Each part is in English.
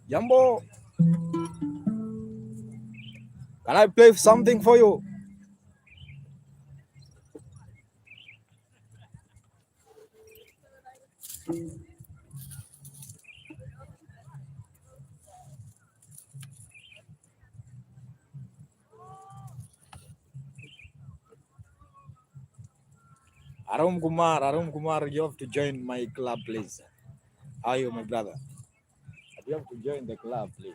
Jambo, can I play something for you? Arum Kumar, you have to join my club, please. How are you, my brother? You have to join the club, please.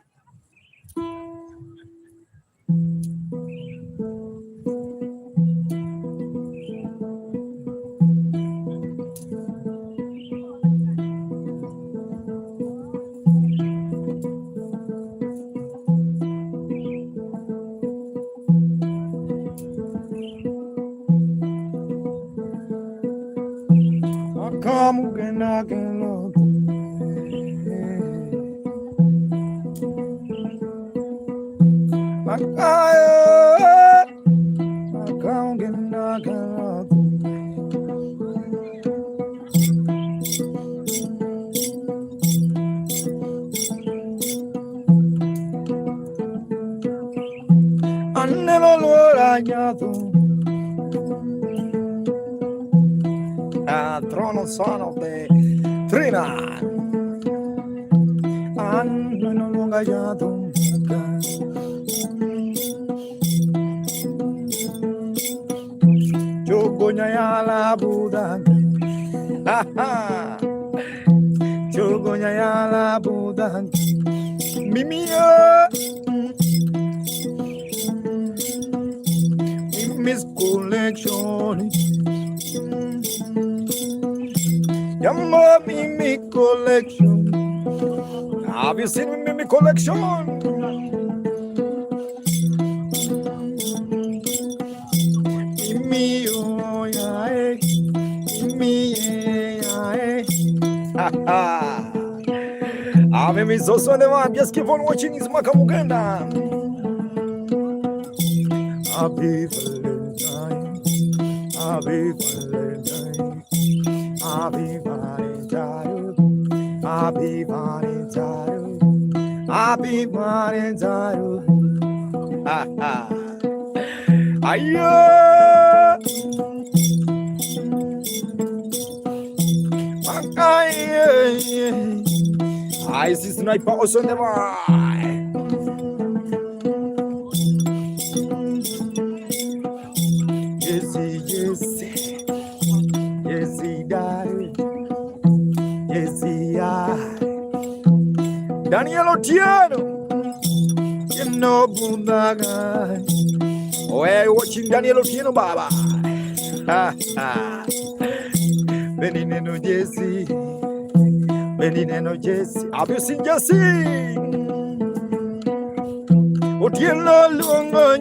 Throne son of the Trina. Chogonyayala Buddha. Chogonyayala Buddha. Mimia. Miss Collection. Yamma Mimi Collection. Have you seen Mimi Collection? Mimi, oh, yeah, Mimi, yeah, Mimi is also the one. Just keep on watching his Makamuganda. Happy Valentine, Happy Valentine, Happy Valentine, Happy Valentine, Happy Valentine. Ayo, I see sniper also never. Daniel Otieno, you know Bundaga. Oh, hey, watching Daniel Otieno, Baba. Benino Jesse, Benino Jesse. Have you seen Jesse? Otieno Lunga.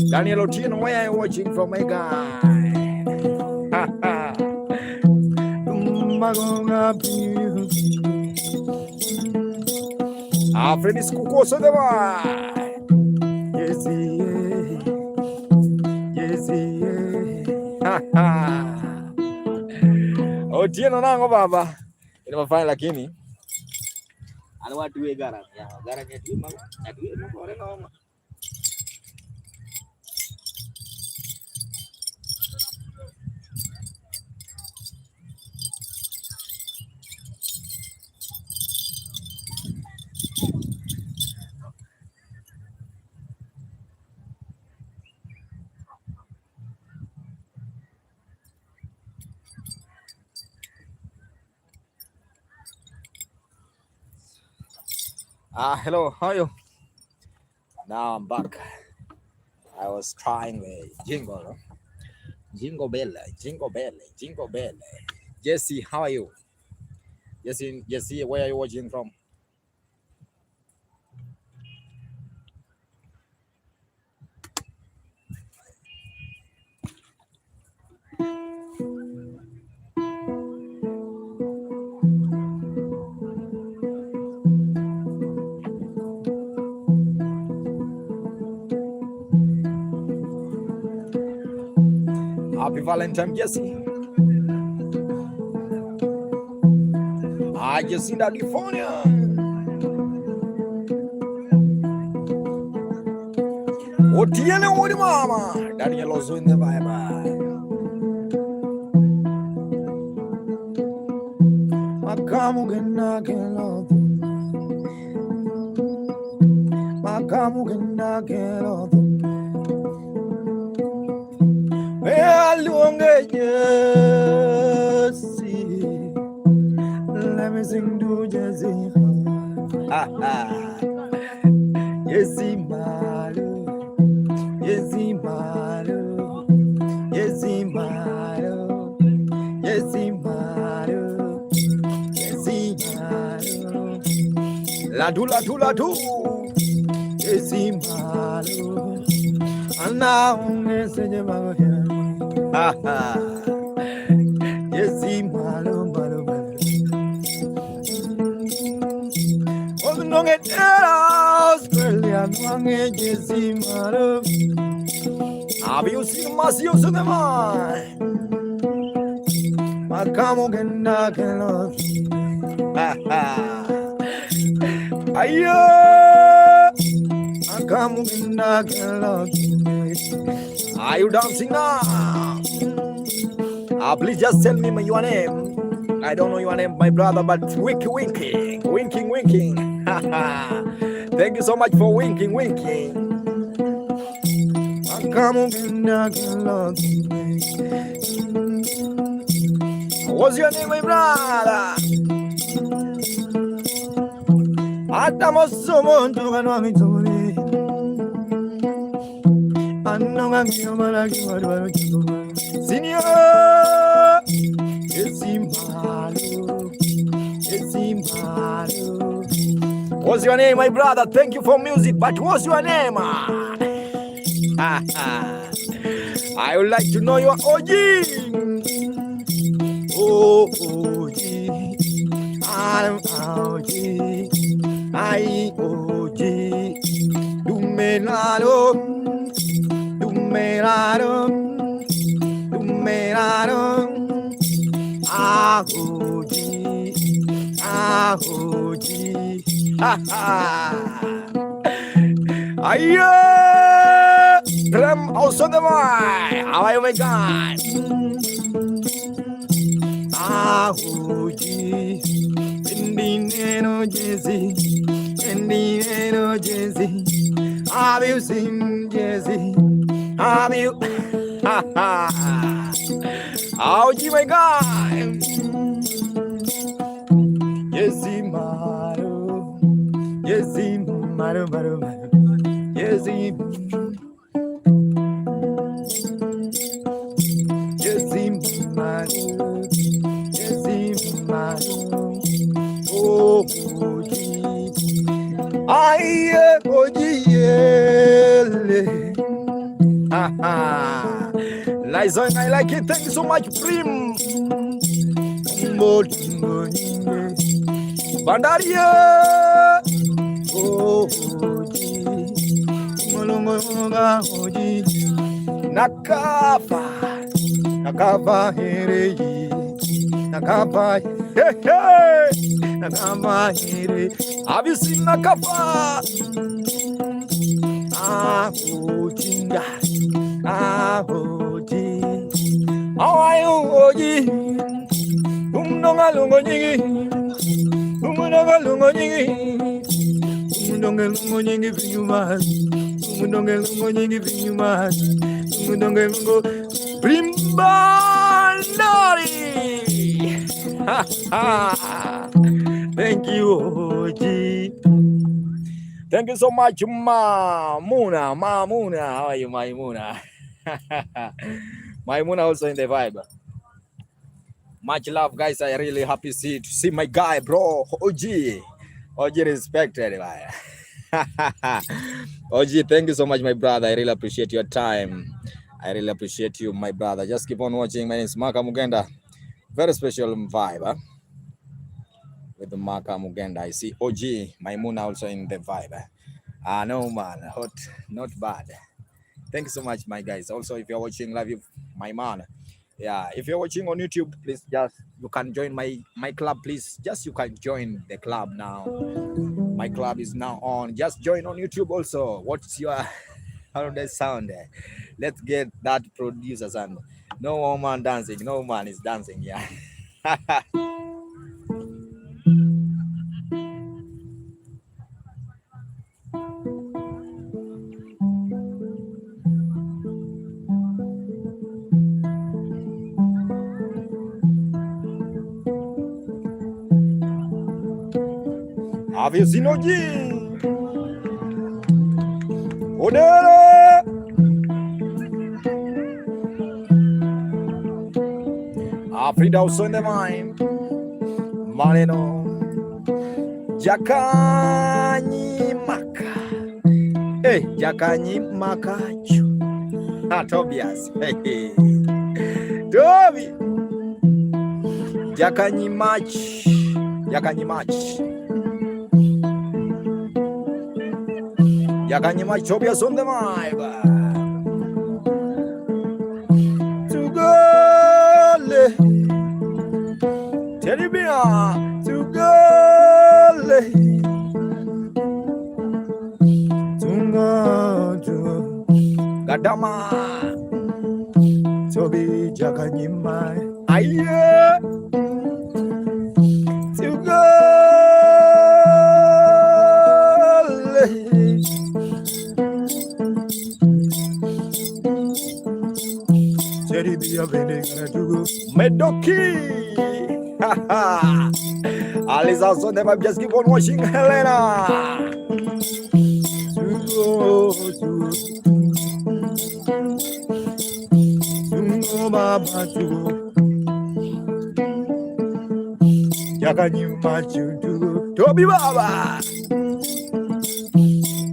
Daniel Otieno, why are you watching from my guy? Friends Kukoso de va. Yes, yes, Otieno nango baba. Inafanya lakini ana watu we gara ya timu na kore noma. Hello, how are you? Now I'm back. I was trying the jingle. Jingle bell, jingle bell, jingle bell. Jesse, how are you? Jesse, where are you watching from? Happy Valentine, Jesse. I just in California. Otiene odi mama. Daniel also in the Bible. Makamugena kelo. Makamugena kelo. Let me sing to Jesse. Yesi malu, yesi malu, yesi malu, yesi malu, yesi malu. La du, yesi malu. Ana ungesenye magoya. Yesi malu, malu, malu. Nonge Australia, nonge Jesse malu. Have you seen my seals in the mind? Makamugena kelo. Ayo, makamugena kelo. Are you dancing now? Please just tell me your name. I don't know your name, my brother, but winking. Thank you so much for winking. What's your name, my brother? Senior, what's your name, my brother? Thank you for music, but what's your name? I would like to know your OG. Oh, OG. I'm OG. I OG. Dumelaro. Ahoji. Aye, drum also the mic. Oh my God. Ahoji. Indinero Jesse. Have you seen Jesse? Have you? Ahoji, my God. Yesi maru, yesi maru, yesi, maru, oh, oji, aye, oji, yele, Liza, I like it. Thank you so much, Prim. Bandaria, oh, oji, molonga, oji, nakava, here, nakava, hey, nakava, here. Have you seen nakava? Oji, oji, how are you, oji? Umnonga lungo nyingi, umnonga lungo nyingi, umnonga lungo nyingi vinyuma, umnonga lungo nyingi vinyuma, umnonga lungo primbandari. Thank you, Oji. Thank you so much, Maimuna. How are you, Maimuna? Maimuna also in the vibe. Much love, guys. I really happy to see my guy, bro. OG respected. OG, thank you so much, my brother. I really appreciate your time. I really appreciate you, my brother. Just keep on watching. My name is Maka Mugenda. Very special vibe with the Maka Mugenda. I see OG, Maimuna also in the vibe. No man, hot, not bad. Thank you so much, my guys. Also, if you're watching live, my man, Yeah, if you're watching on YouTube, please just you can join my club. Please, just you can join the club now. My club is now on. Just join on YouTube also. What's your how does that sound? Let's get that producer sound. No woman dancing. No man is dancing. Yeah. Have you seen OG? Odere! Afrida also in the mind. Maleno. Jakanyi maka. Hey, Jakanyi makachu. Tobias. Hey. Toby. Jakanyi match. Jakanyi match. Jakanyi match. Tobias on the mic. To go. Tell me to go. Gadama Tobi Jakanyima Aye to go Cheribia Venegatu Medoki Aliza so never just keep on watching Helena to go Baba to Yakanyima to Toby Baba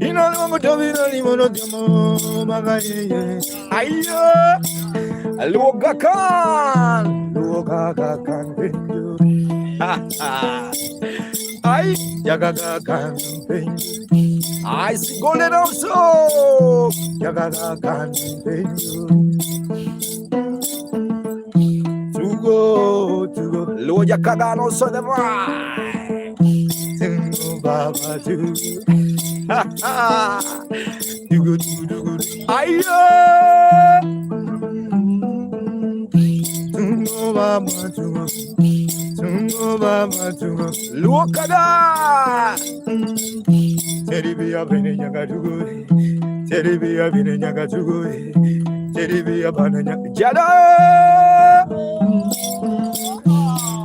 Inano Toby Limono Magaye Ayo Lugakan Ay Yagagan I see golden also Yagagan to go Loja Kagano so the right Baba to good Ayo Baba to Lukaga Teribia Beneyaga to go Teribia Beneyaga to go Teribia Banana Jada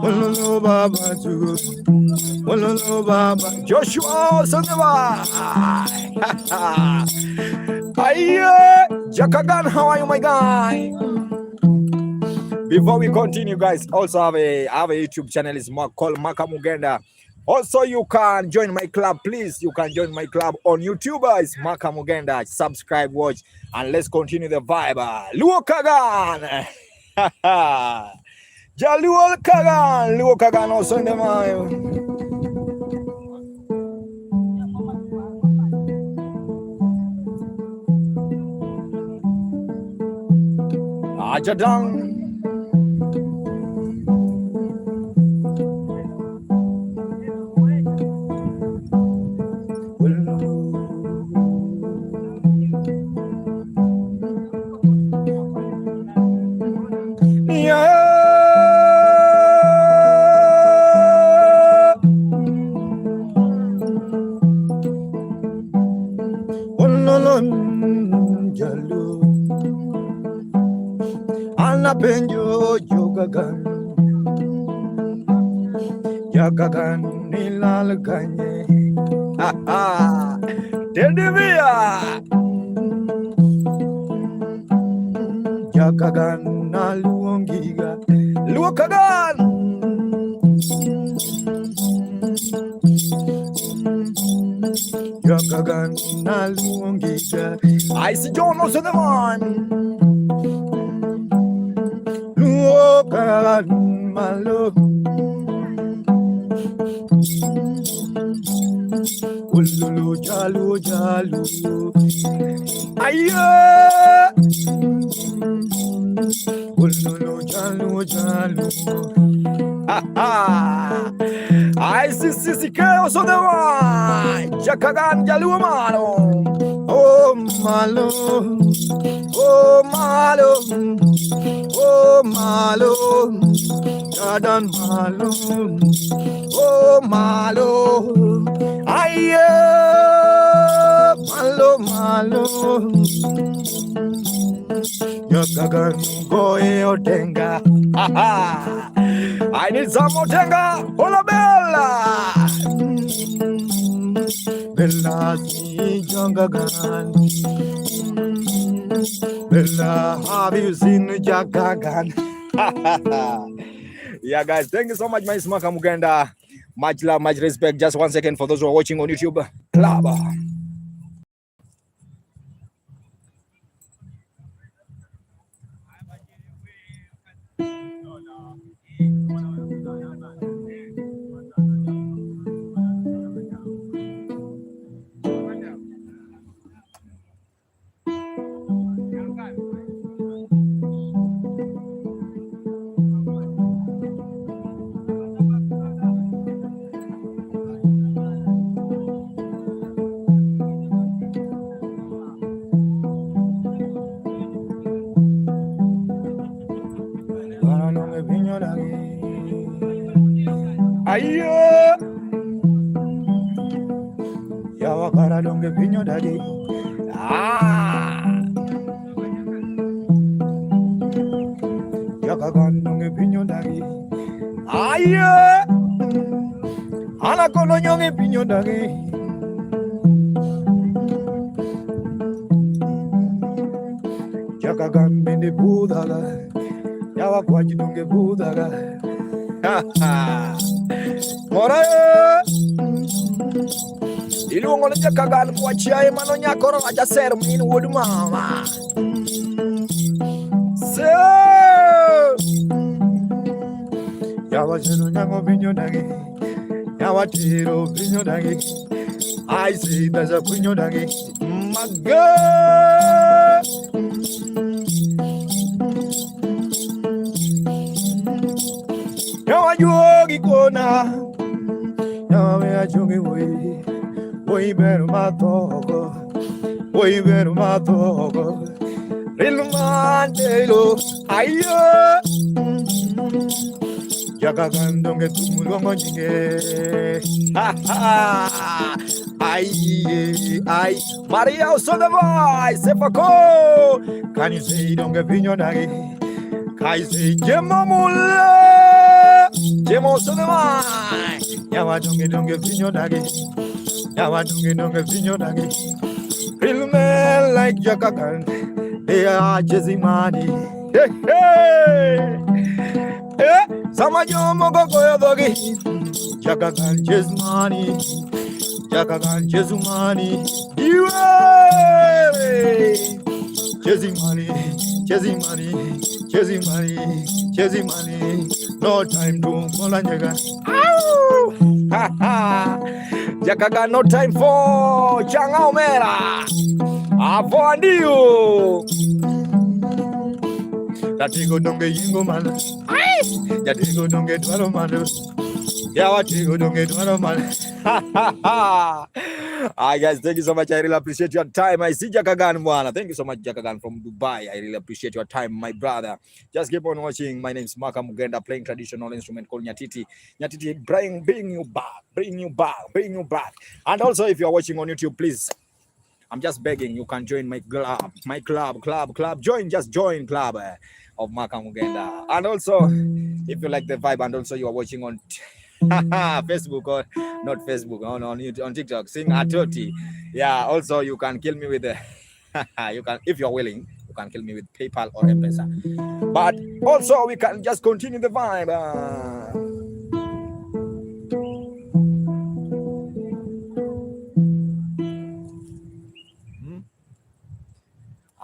Wallo Baba to go Wallo Baba Joshua Sanava Aye Jakagan, how are you my guy? Before we continue, guys, also have a YouTube channel. It's called Maka Mugenda. Also, you can join my club, please. You can join my club on YouTube. It's Maka Mugenda. Subscribe, watch, and let's continue the vibe. Luo Kagan. Jaluo Kagan. Luo Kagan also in the mind. Ajadang. Benjo Yogagan Yagagan Nilalganye Tendivia Yagagan Naluongiga Lukagan Yagagan Naluongiga I see John also the one God, my love. Ululu, jalu, jalu. Aye. Ululu jalu jalu. I see chaos on the one. Jakagan jalu malo. Oh malo. Oh malo. Oh malo. Jadan malo. Oh malo. Aye. Malo malo. Yakagan goe otenga. I need some otenga. Hola bella. Bella si Jagagan. Bella, have you seen Jagagan? Yeah, guys, thank you so much, my Smaka Muganda. Much love, much respect. Just 1 second for those who are watching on YouTube. Club. Ayo, yawa kara donge pinyo dadi. Yakagan donge pinyo dadi. Ayo, ana kono nyonge pinyo dadi. Yakagan bende budaga. Yawa kwaji donge budaga. Mora iluongo ni Jakagan kwachiaye mano nyakoro aja ser min wuod mama. So yawa cheno nyango pinyo dagi. Yawa tiro pinyo dagi. I see there's a pinyo dagi. My God. Yawa yogi kona. Yawa me achungi Oi beru matogo. Oi beru matogo. Ilmandelo. Ayo. Jakagan donge tumulongo nyinge. Ay. Maria Osodavai. Sefako. Can you say donge pinyo dagi? Kai say jemamula. Jemo Osodavai. Yawa donge pinyo dagi. Yawa donge pinyo dagi. Real men like Jakagan. They are chasing money. Hey. Samayo mogo goyo dogi. Jakagan chase money. Jakagan chase money. You chasing money. No time to Molanjaga. Jakagan, no time for Changa Omera. Afondio. Tatigo donge yingo man. Tatigo donge dwaro man. Yawa tigo donge dwaro man. Hi guys, thank you so much. I really appreciate your time. I see Jakagan Mwana. Thank you so much, Jakagan from Dubai. I really appreciate your time, my brother. Just keep on watching. My name is Maka Mugenda, playing traditional instrument called Nyatiti. Nyatiti, bring you back. And also, if you are watching on YouTube, please, I'm just begging, you can join my club. Just join club of Maka Mugenda. And also, if you like the vibe, and also you are watching on Facebook or not Facebook, on TikTok, sing Nyatiti. Yeah, also you can kill me with you can, if you're willing, you can kill me with PayPal or M-Pesa. But also we can just continue the vibe.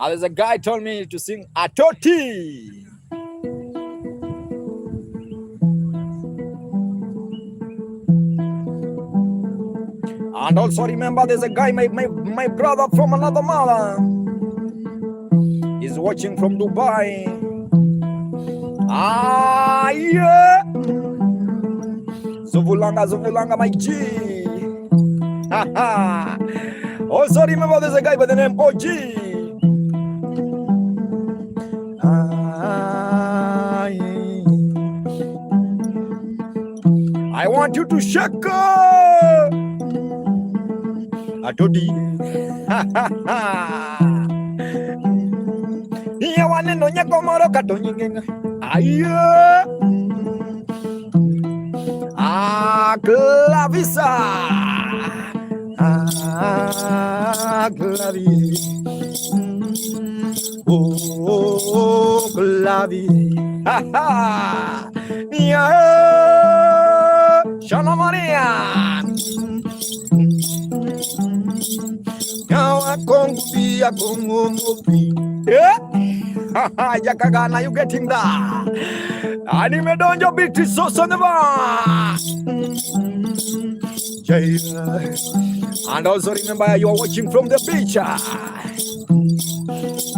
There's a guy told me to sing Nyatiti. And also remember, there's a guy, my brother from another mother. He's watching from Dubai. Ah, yeah. Zuvulanga, my G. Also remember there's a guy by the name OG. I want you to shake Atodi. Iya wane no nyako moro kato nyingenga. Ayo. Clavisa. Clavi. Oh, clavi. Ha ha. Yeah. Shana Maria. Yawa kongupi ya kongomopi. Yeah. Yakagana, you getting that? Anime donjo biti sosoneva. And also remember, you are watching from the beach.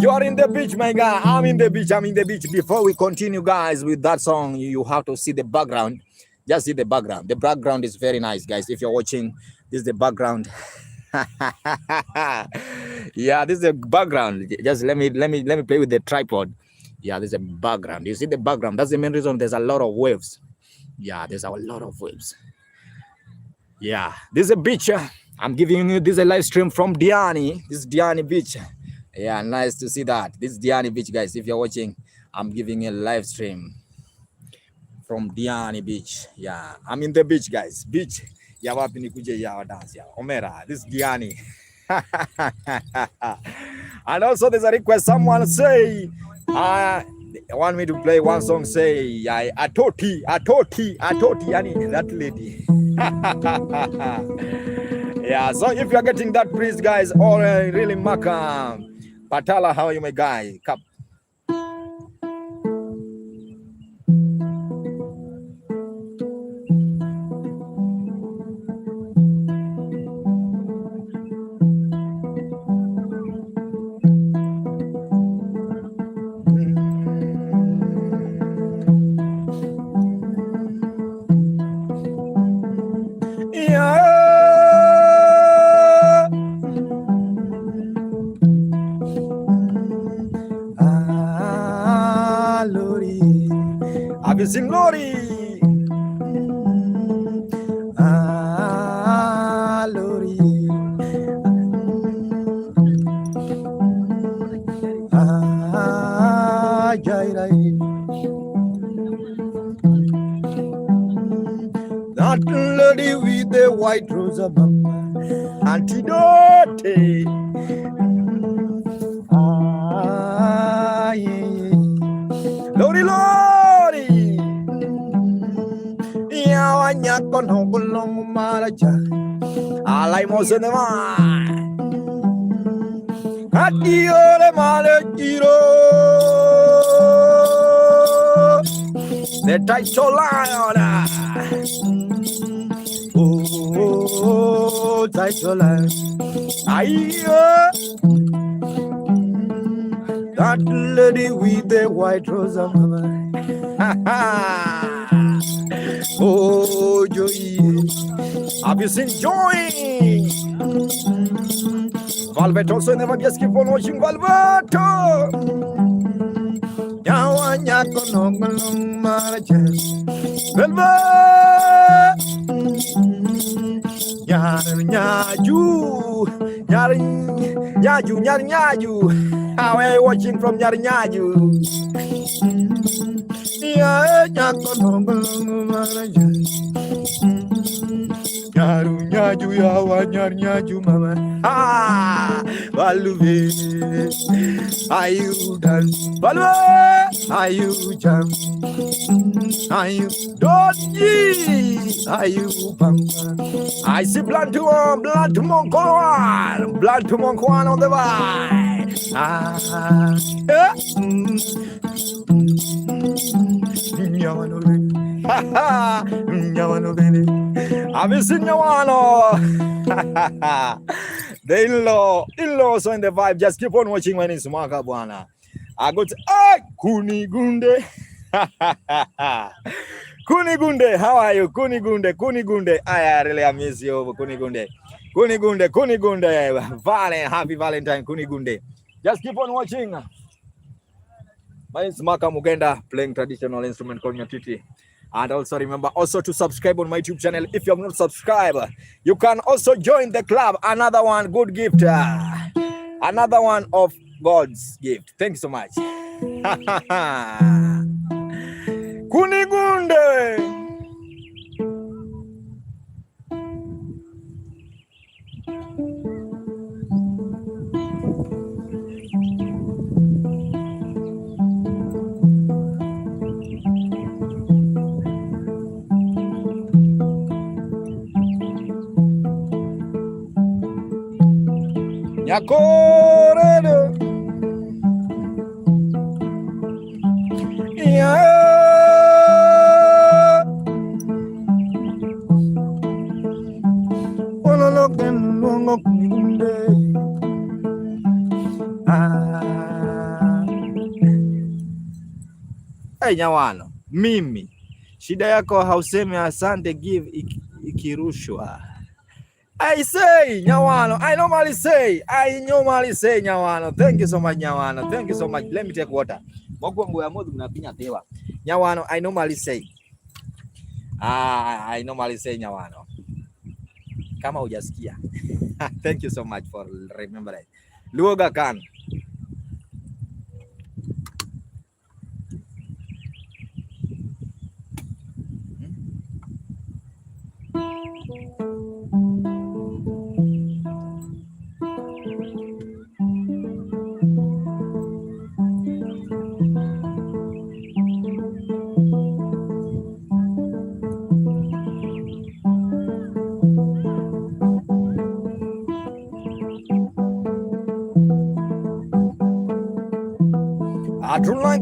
You are in the beach, my guy. I'm in the beach. Before we continue, guys, with that song, you have to see the background. Just see the background. The background is very nice, guys. If you're watching, this is the background. Yeah, this is the background. Just let me play with the tripod. Yeah, there's a background. You see the background. That's the main reason there's a lot of waves. Yeah, there's a lot of waves. Yeah, this is a beach. I'm giving you this a live stream from Diani. This is Diani beach. Yeah, nice to see that. This is Diani beach, guys. If you're watching, I'm giving you a live stream from Diani beach. Yeah, I'm in the beach, guys. Beach. Ya wapi nikuje ya dance ya Omera. This is Diani. And also there's a request. Someone say want me to play one song. Say Atoti, yani that lady. Yeah, so if you're getting that, please guys, or really maka Patala, how are you, my guy? Cup. Sing Lori. Lori. Jairai. That lady with the white rose of antidote. Yeah. Lori, Lori. Yawanya kono kulong maraja. Alay mo sa naman. At iyole malekiro. The title lion. Oh, title lion. Ayo. That lady with the white rose of mama. Oh, Joey, have you seen Joy? Velvet also never just keep on watching Velvet. Yawanya kono malong marajan. Velvet. Nyaju. How are you watching from Nyaju? Nyaju yawa nyaju mama. Baluve, ayu dan, baluve, ayu jam, ayu dodgy, ayu banga. I see blood to Monkoan on the way. Have you seen Nyawano? The in-law also in the vibe. Just keep on watching when it's Maka Bwana. I go to Kuni Gunde. Kunigunde, how are you? Kunigunde. I really miss you, Kunigunde. Happy Valentine, Kunigunde. Just keep on watching. My name is Maka Mugenda, playing traditional instrument called Nyatiti. And also remember also to subscribe on my YouTube channel. If you have not subscribed, you can also join the club. Another one, good gift. Another one of God's gift. Thank you so much. Kunigunde. Nyakorede. Yeah. Hey, nyawano, mimi shida yako hausemi asante give ikirushwa. I say nyawano, I normally say nyawano. Thank you so much nyawano. Thank you so much. Let me take water. Mogwambo ya modu unapinya tewa. Nyawano, I normally say. I normally say nyawano. Kama hujasikia. Thank you so much for remembering. Luoga kan.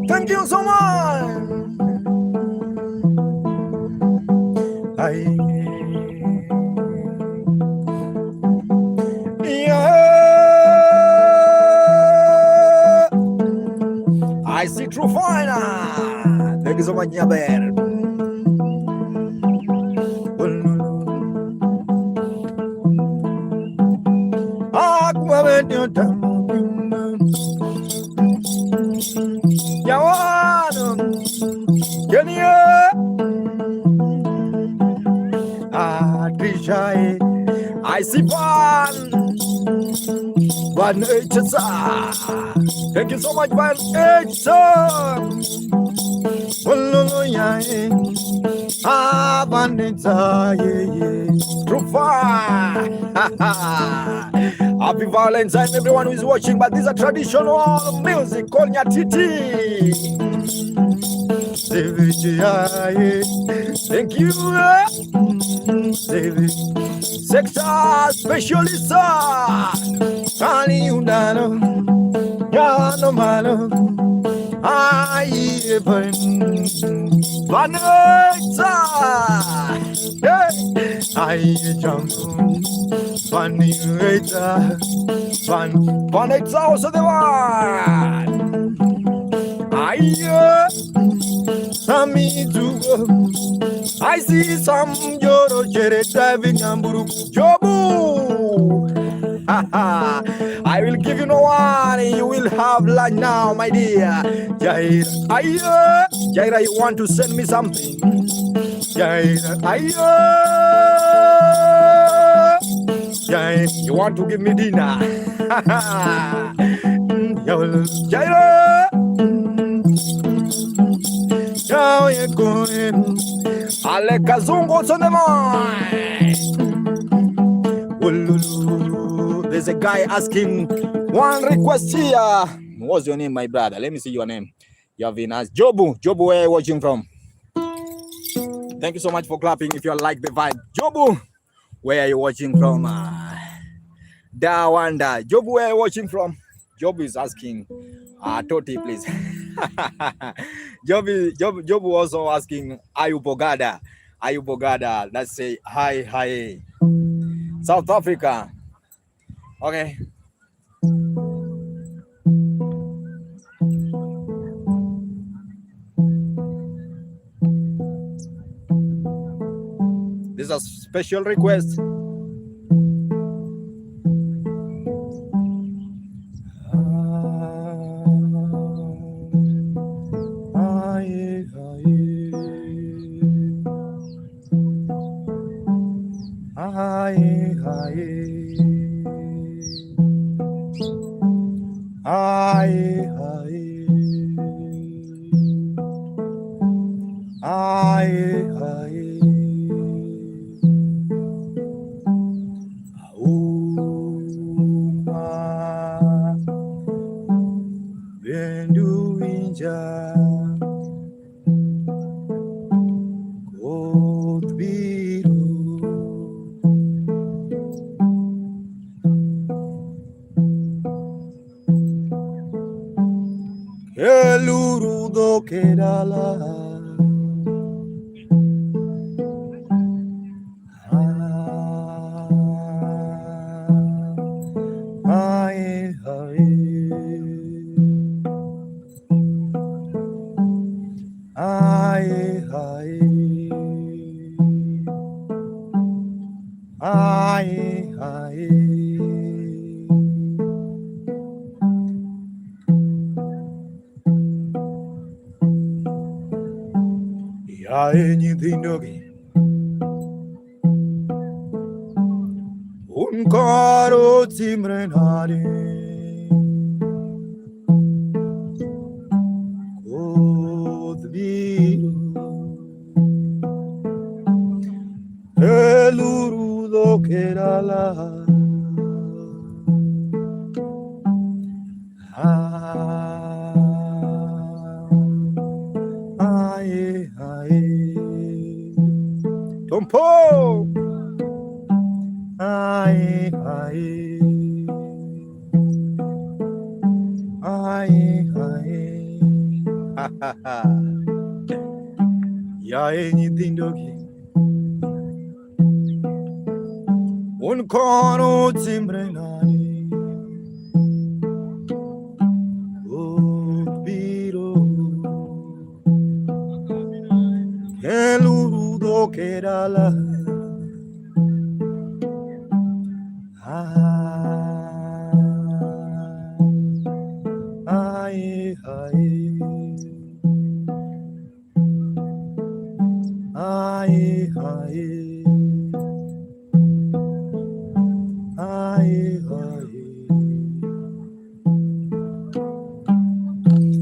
Thank you so much. I see true finer. Thank you so much, Nyaber. I see one thank you so much, one Happy Valentine, everyone who is watching. But these are traditional music called Nyatiti. Thank you, David. Sector specialist, Kali Undano, Yano Mano, Vanessa, I jump, Vanessa, also the one. I see some Joro Chere driving Amburu Jobu. I will give you no one, you will have lunch now, my dear. Jaira, Jaira, you want to send me something? Jaira, Jaira, you want to give me dinner? Jaira, Ale Kazungo There's a guy asking one request here. What's your name, my brother? Let me see your name. You have been asked. Jobu, where are you watching from? Thank you so much for clapping if you like the vibe. Jobu, where are you watching from? Dawanda. Jobu, where are you watching from? Jobu is asking. Toti, please. Jobu also asking, are you Bogada? Let's say hi. South Africa. Okay. a special request. Elurudo Kerala. Un caro timrenare Codviro Elurudo Kerala. Tompo. Ya anything dogi un coro timbrenani Biro Elurudo Kerala.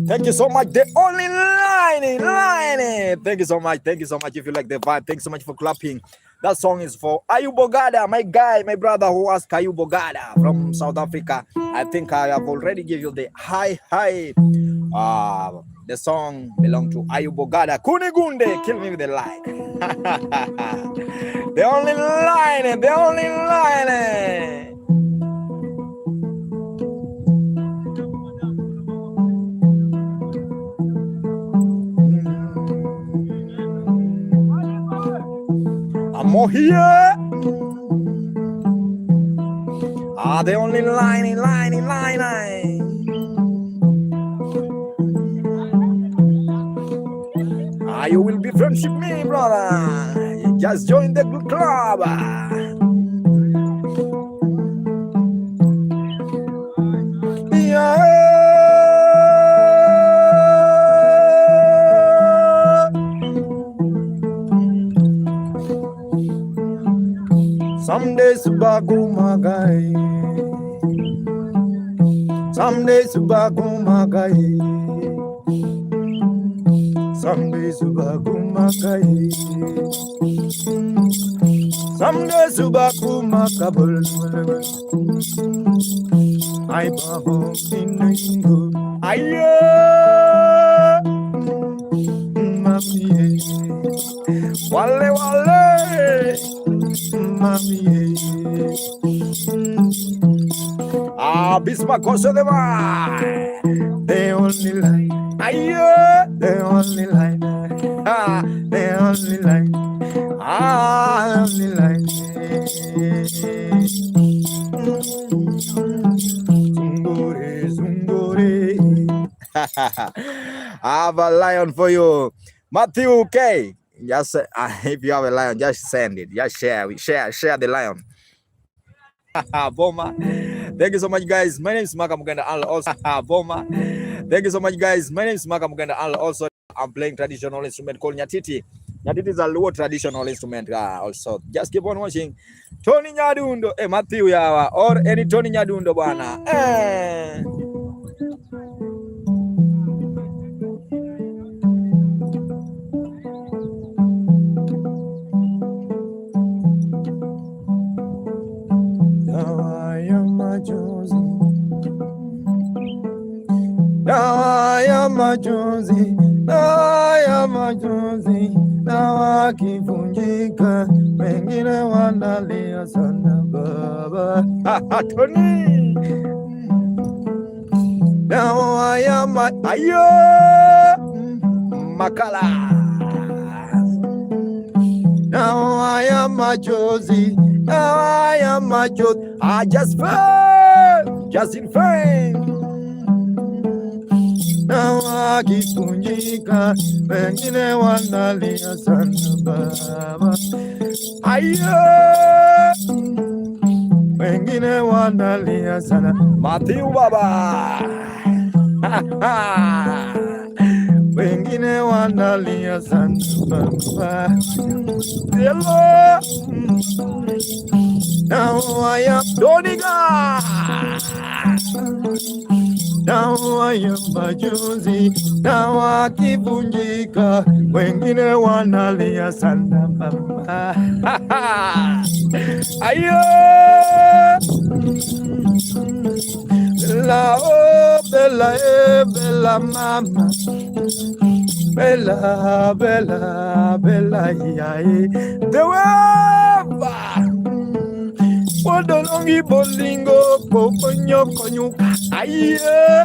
Thank you so much. The only line. Thank you so much. Thank you so much. If you like the vibe, thanks so much for clapping. That song is for Ayubogada, my guy, my brother who asked Ayubogada from South Africa. I think I have already given you the hi. The song belongs to Ayubogada. Kunigunde, kill me with a like. The only line. I'm here. The only line. You will be friendship me, brother. You just join the club. Yeah. Some days bagumagai, some days bagumagai, some days bagumagai, some days bagumakabul. I baho ingo, aye, mami, wale. Bismarck Costa de Mar. The only line. The only line. The only line. Only line. Zungore. I have a lion for you. Matthew K. Just if you have a lion, just send it. Just share the lion. Boma. Thank you so much, guys. My name is Maka Muganda. Also, Boma. Thank you so much, guys. My name is Maka Muganda. Also, I'm playing traditional instrument called Nyatiti. Nyatiti is a low traditional instrument. Also, just keep on watching. Tony Nyadundo, Matthew Yawa, or any Tony Nyadundo bana. Majonzi, dawa kivunjika, wengine wanalia sana baba. Tony, dawa ya makala, dawa ya majonzi, I just fell, just in fame. Dawa kifunjika, wengine wanalia sana baba. Wengine wanalia sana Matthew baba. Wengine wanalia sana baba. Hello. Dawa ya Doniga, dawa ya majonzi, dawa kivunjika, wengine wanalia sana mama. Ayo bella, oh bella, bella mama, bella, bella, bella, yae dewa. Podolongi bolingo poponyo konyuka aye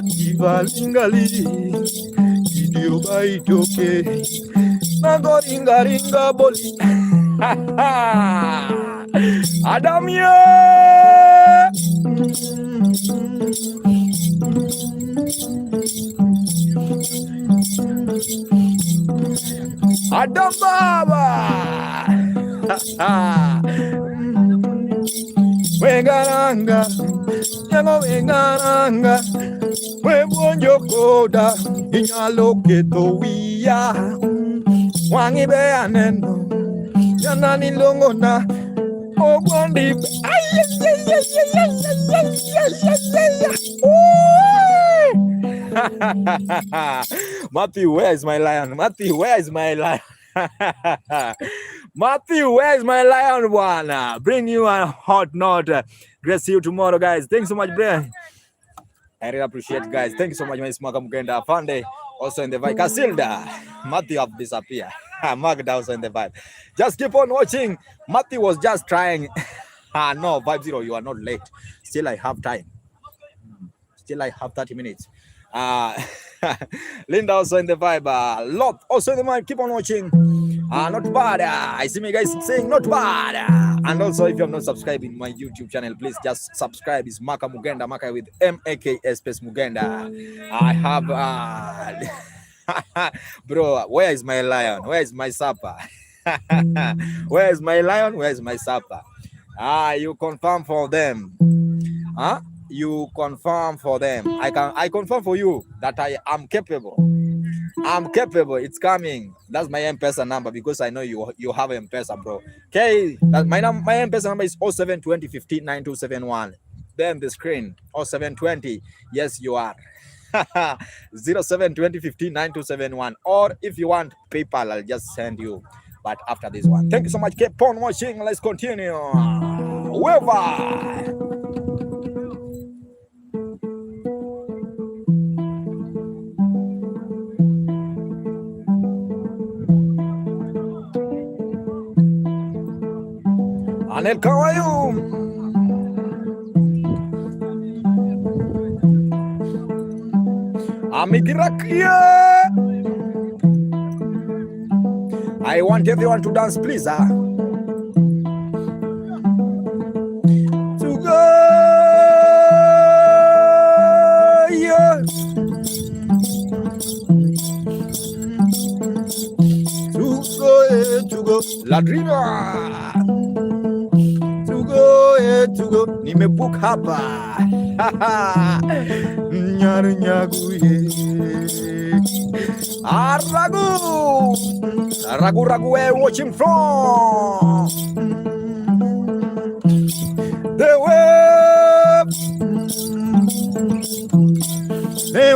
ivalingali idio baitoke nagoringa ringa boli Adamye Adam baba. Wengaranga, yango wengaranga, webonjo koda, inyaloke towiya, wangi be aneno, yanani longona, ogondi, Matthew, where is my lion? Matthew, where is my lion? Matthew, where's my lion one? Bring you a hot note. Grace you tomorrow, guys. Thanks so much, bro. I really appreciate it, guys. Thank you so much, my Smaka Mugenda Fande. Also in the vibe. Casilda. Matthew have disappeared. Magda also in the vibe. Just keep on watching. Matthew was just trying. No, Vibe Zero, you are not late. Still, I have time. Still, I have 30 minutes. Linda also in the vibe. Lot also in the vibe. Keep on watching. Not bad. I see me guys saying not bad. And also, if you have not subscribed in my YouTube channel, please just subscribe. It's Maka Mugenda, Maka with M-A-K space Mugenda. I have bro, where is my lion? Where is my supper? Where is my lion? Where is my supper? You confirm for them. You confirm for them. I confirm for you that I am capable. I'm capable. It's coming. That's my M-Pesa number because I know you have M-Pesa, bro. Okay, my M-Pesa number is 0720 15 9271. Then the screen 0720. Yes, you are. 0720 15 9271. Or if you want PayPal, I'll just send you. But after this one, thank you so much. Keep on watching. Let's continue. Whoever. Anel Kawayu. Amikirakia. I want everyone to dance, please. To go, yeah. To go, yeah. Ladrina. Tugo, nimebook hapa. Nyaru Ragu, where watching from? The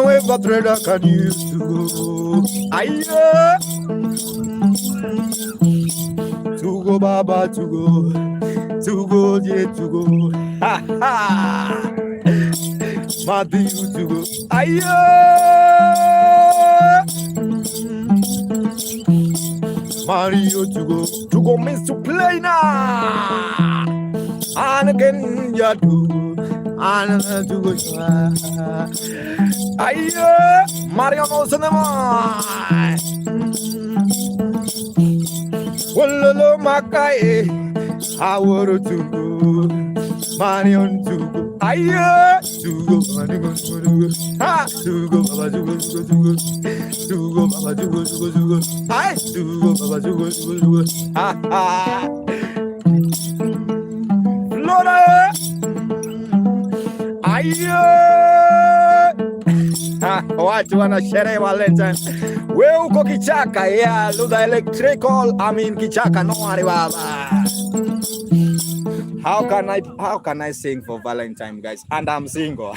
wave, but rather can use to go. Aye, to go, Baba, to go, yeah, to go. Ha ha, Matthew to go. Aye, Mario to go means to play now. And again, you do, and to go. Aye, Mario knows in the mind. Wallo Makai, I want to go. Mario to go. Aye, to go, ha, to go, Baba, to go, Baba, to go, aye, to go, Baba, to go, ha ha. Flora, aye, watu wanasherehe Valentine. We uko kichaka, yeah, Ludha electrical, I mean kichaka, no worry, Baba. How can I sing for Valentine, guys? And I'm single.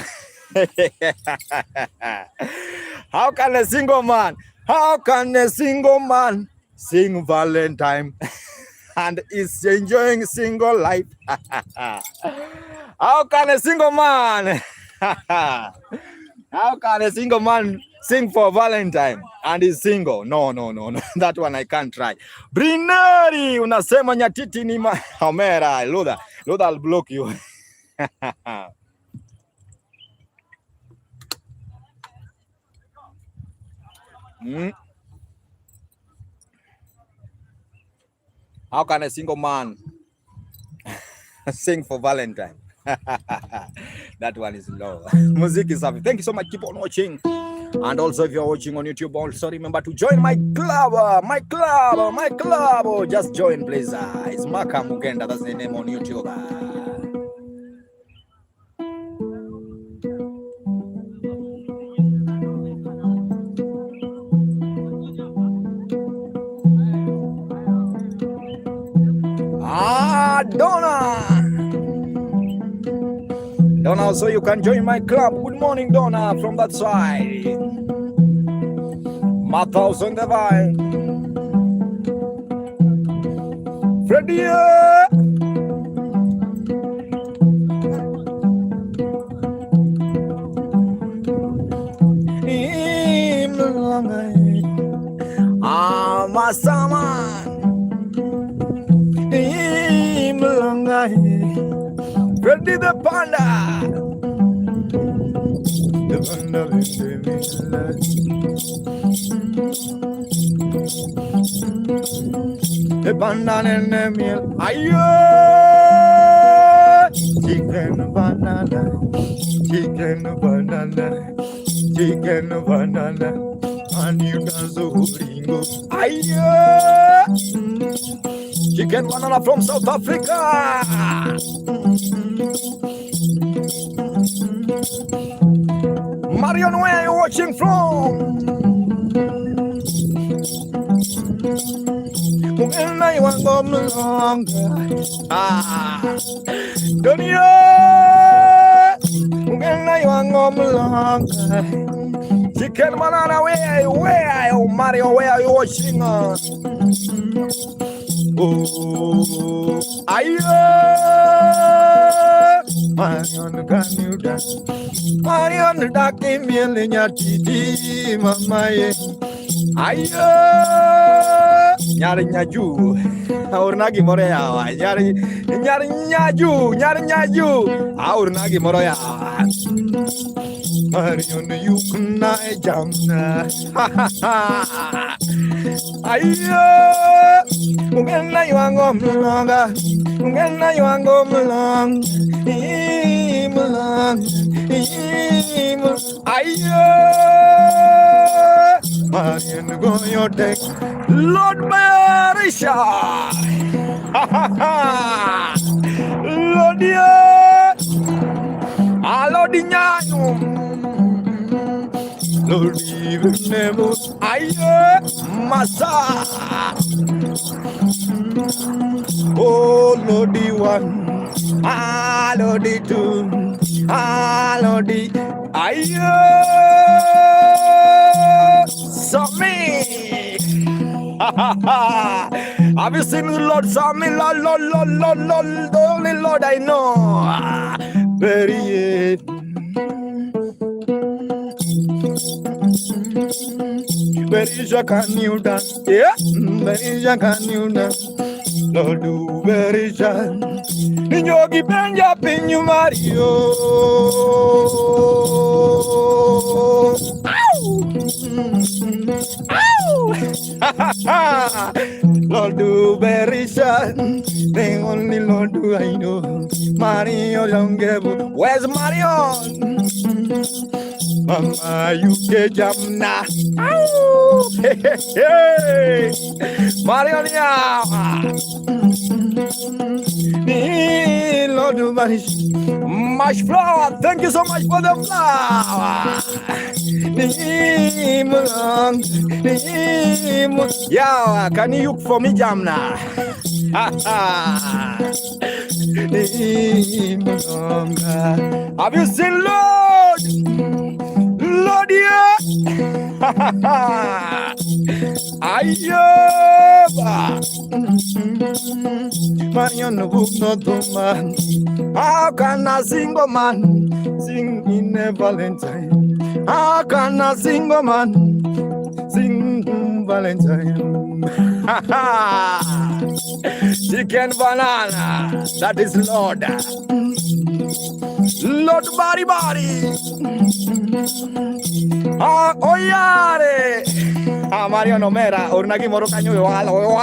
How can a single man sing Valentine and is enjoying single life? How can a single man sing for Valentine and is single? No. That one I can't try. Brinari, unasema Nyatiti ni Homera. Ludha, I'll block you. How can a single man sing for Valentine? That one is low. Music is happy. Thank you so much. Keep on watching. And also, if you're watching on YouTube, also remember to join my club. Just join, please. It's Maka Mugenda. That's the name on YouTube. Donna, so you can join my club. Good morning, Donna, from that side. Matthaus on the vine. Freddie. Masaman. Freddie the Panda. The Panda and the meal. Ayo! Chicken banana. And you dance so ringo. Ayo! Chicken banana from South Africa. Marion, where are you watching from? Chicken banana, where are you, Mario? Where are you watching? Oh, ayo, Marion, can you dance? Marion, that came in Nyatiti, mama. Ayo, nyari nyaju, aurnagi morea, nyari nyaju, aurnagi morea. Marion, you can jamna. Ayo, mungena yuango mlanga, ayo, Marian go your deck. Lord Marisha. Lord yeah. Lord Nyanyum. Lord Nemo. Aye. Masa. Oh Lordy one. Lordy two. Lordy. Aye. Sammy. Have you seen the Lord Sammy? Lord, the only Lord I know. Very can you dance? Yeah, very can you dance? Lord, do very can. In your Gibanja, in you Mario. Lord do very shine, the only Lord do I know. Mario Longebu, where's Marion? Mama, you get jamna. Hey, Marion, yeah. Lord do very much flower. Thank you so much for the flower. Yeah, can you look for me, Jamna? Have you seen Lord? Lord, yeah. Marion, man. How can a single man sing in a Valentine? How can a single man sing Valentine? Chicken banana, that is Lord. Lord body. Oh yare. Mario no mera, ornagi moro kanyo walo.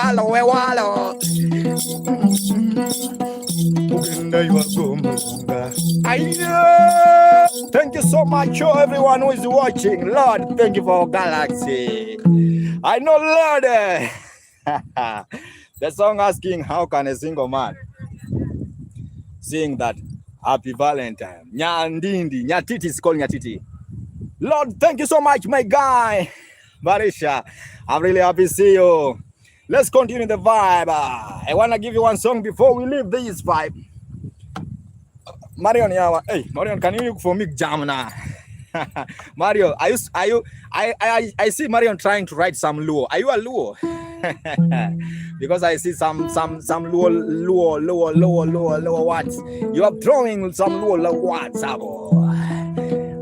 Thank you so much, everyone who is watching. Lord, thank you for Galaxy. I know, Lord. The song asking, how can a single man sing that Happy Valentine? Nyatiti is called Nyatiti. Lord, thank you so much, my guy. Barisha, I'm really happy to see you. Let's continue the vibe. I want to give you one song before we leave this vibe. Marion, hey, Marion, can you look for me Jamna? Mario, I see Marion trying to write some Luo. Are you a Luo? Because I see some Luo words. You are throwing some Luo words.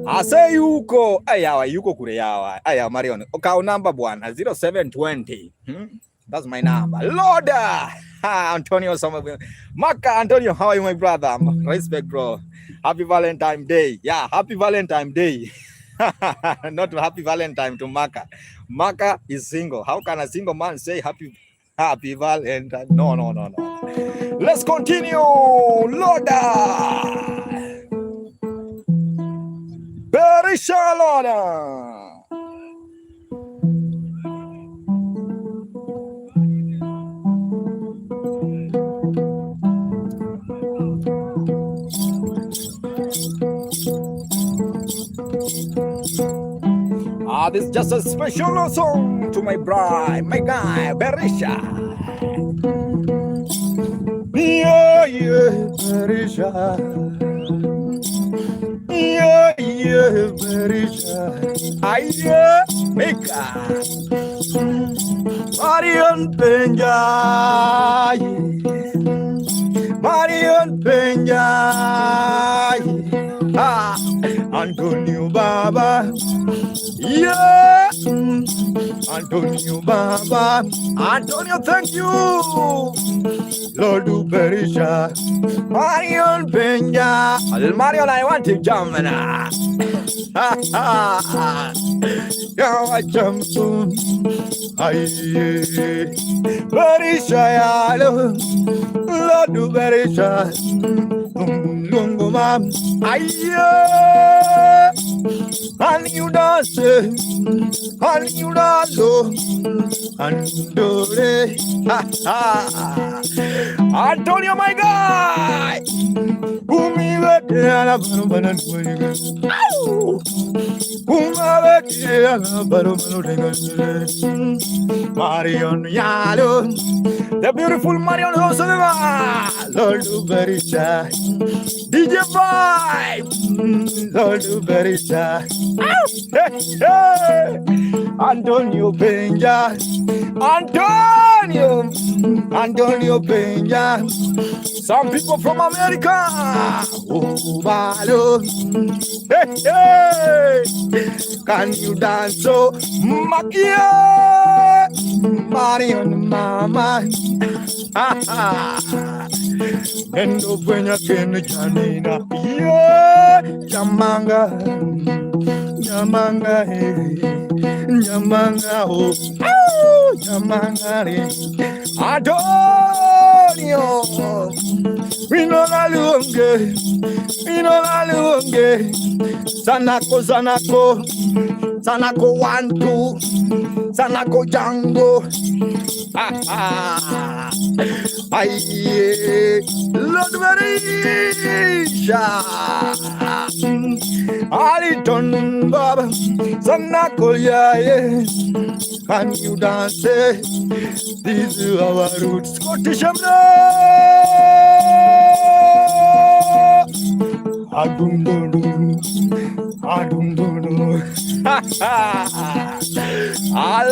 I say yuko. Ayawa yuko kure yawa. Ayawa Marion. Okay, number 0720. That's my number. Lord, Antonio, Maka, Antonio, how are you, my brother? Respect, bro. Happy Valentine Day. Yeah, happy Valentine Day. Not happy Valentine to Maka. Maka is single. How can a single man say happy Valentine? No. Let's continue. Lord. Very shalom. This is just a special song to my bride, my guy, Berisha. Yeah, Berisha. Yeah, Berisha. Aye, Mika. Marion Peña. Marion Peña. Antonio Baba. Yeah, Antonio Baba. Antonio, thank you. Lord Berisha. Marion Peña. Marion, I want to jump now. I jump soon. Berisha, Lord Berisha. Lungo mama. Aye, and you dance, and you dance, and do it. Antonio, my guy. Marion Yalo, the beautiful Marion Hosanna, Lord Uberita, DJ Vibe, Lord Uberita, Antonio Benja, Antonio Benja, some people from America, oh, Balo, can you dance so, Makia, Marion Mama, and when you can, Janina, yeah, Jamanga, oh, Jamanga, Antonio, we know la lunge, Sanako 1, 2, Sanako Django, Lord Marisha, Aliton Baba, Sanako yeah, can you dance? This is our roots, Scottish a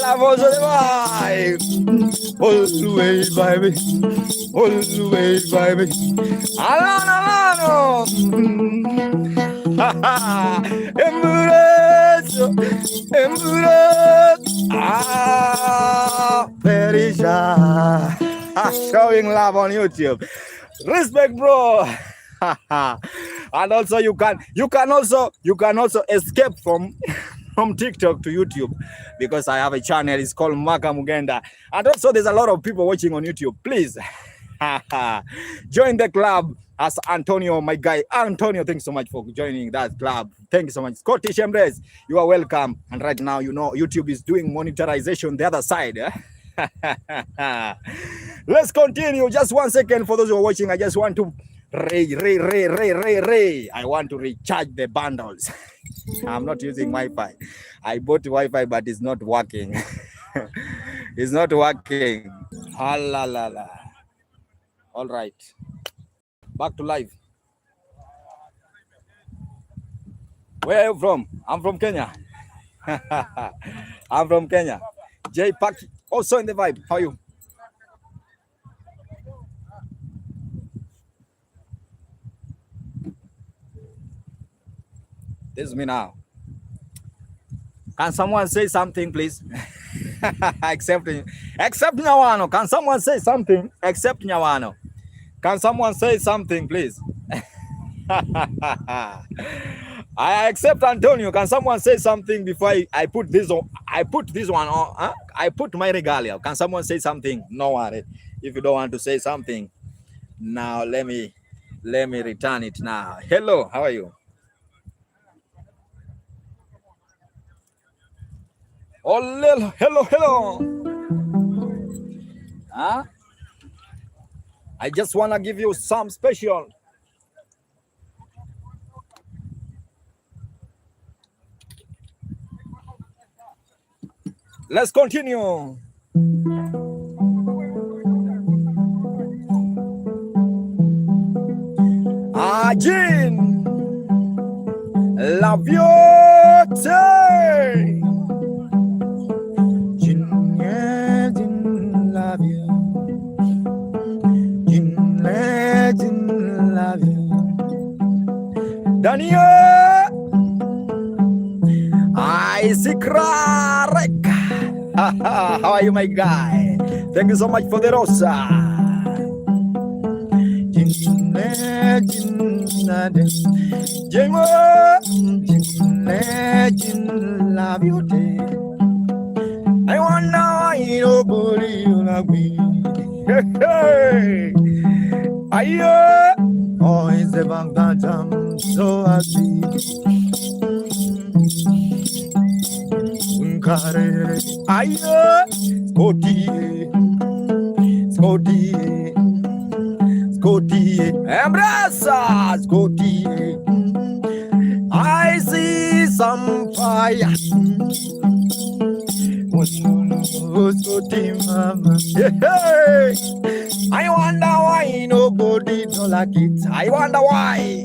la voz de vibe, always baby, alano, embrace, Perisha, showing love on YouTube. Respect, bro. And also you can also escape from TikTok to YouTube, because I have a channel. It's called Maka Mugenda, and also there's a lot of people watching on YouTube. Please join the club as Antonio, my guy. Antonio, thanks so much for joining that club. Thank you so much. Scottish Embrace, you are welcome. And right now, you know, YouTube is doing monetization the other side. Let's continue. Just 1 second for those who are watching. I just want to I want to recharge the bundles. I'm not using Wi-Fi. I bought Wi-Fi, but it's not working. It's not working. La. All right. Back to live. Where are you from? I'm from Kenya. I'm from Kenya. J Pak, also in the vibe. How are you? This is me now. Can someone say something, please? Except Nyawano. Can someone say something? Except Nyawano. Can someone say something, please? I accept Antonio. Can someone say something before I put this on? I put this one on. Huh? I put my regalia. Can someone say something? No worry. If you don't want to say something, now let me return it now. Hello, how are you? Oh, hello. Huh? I just want to give you some special. Let's continue. Jean, love you. Jean, love you. Jean, love you. Daniel, I see Krarek. How are you, my guy? Thank you so much for the rosa. Love you, I wonder why you don't believe you love me. Oh, is the bank that I'm so happy. Aye, Scotty, Embrace, Scotty. I see some fire. Scotty, mama. Hey. I wonder why nobody don't like it. I wonder why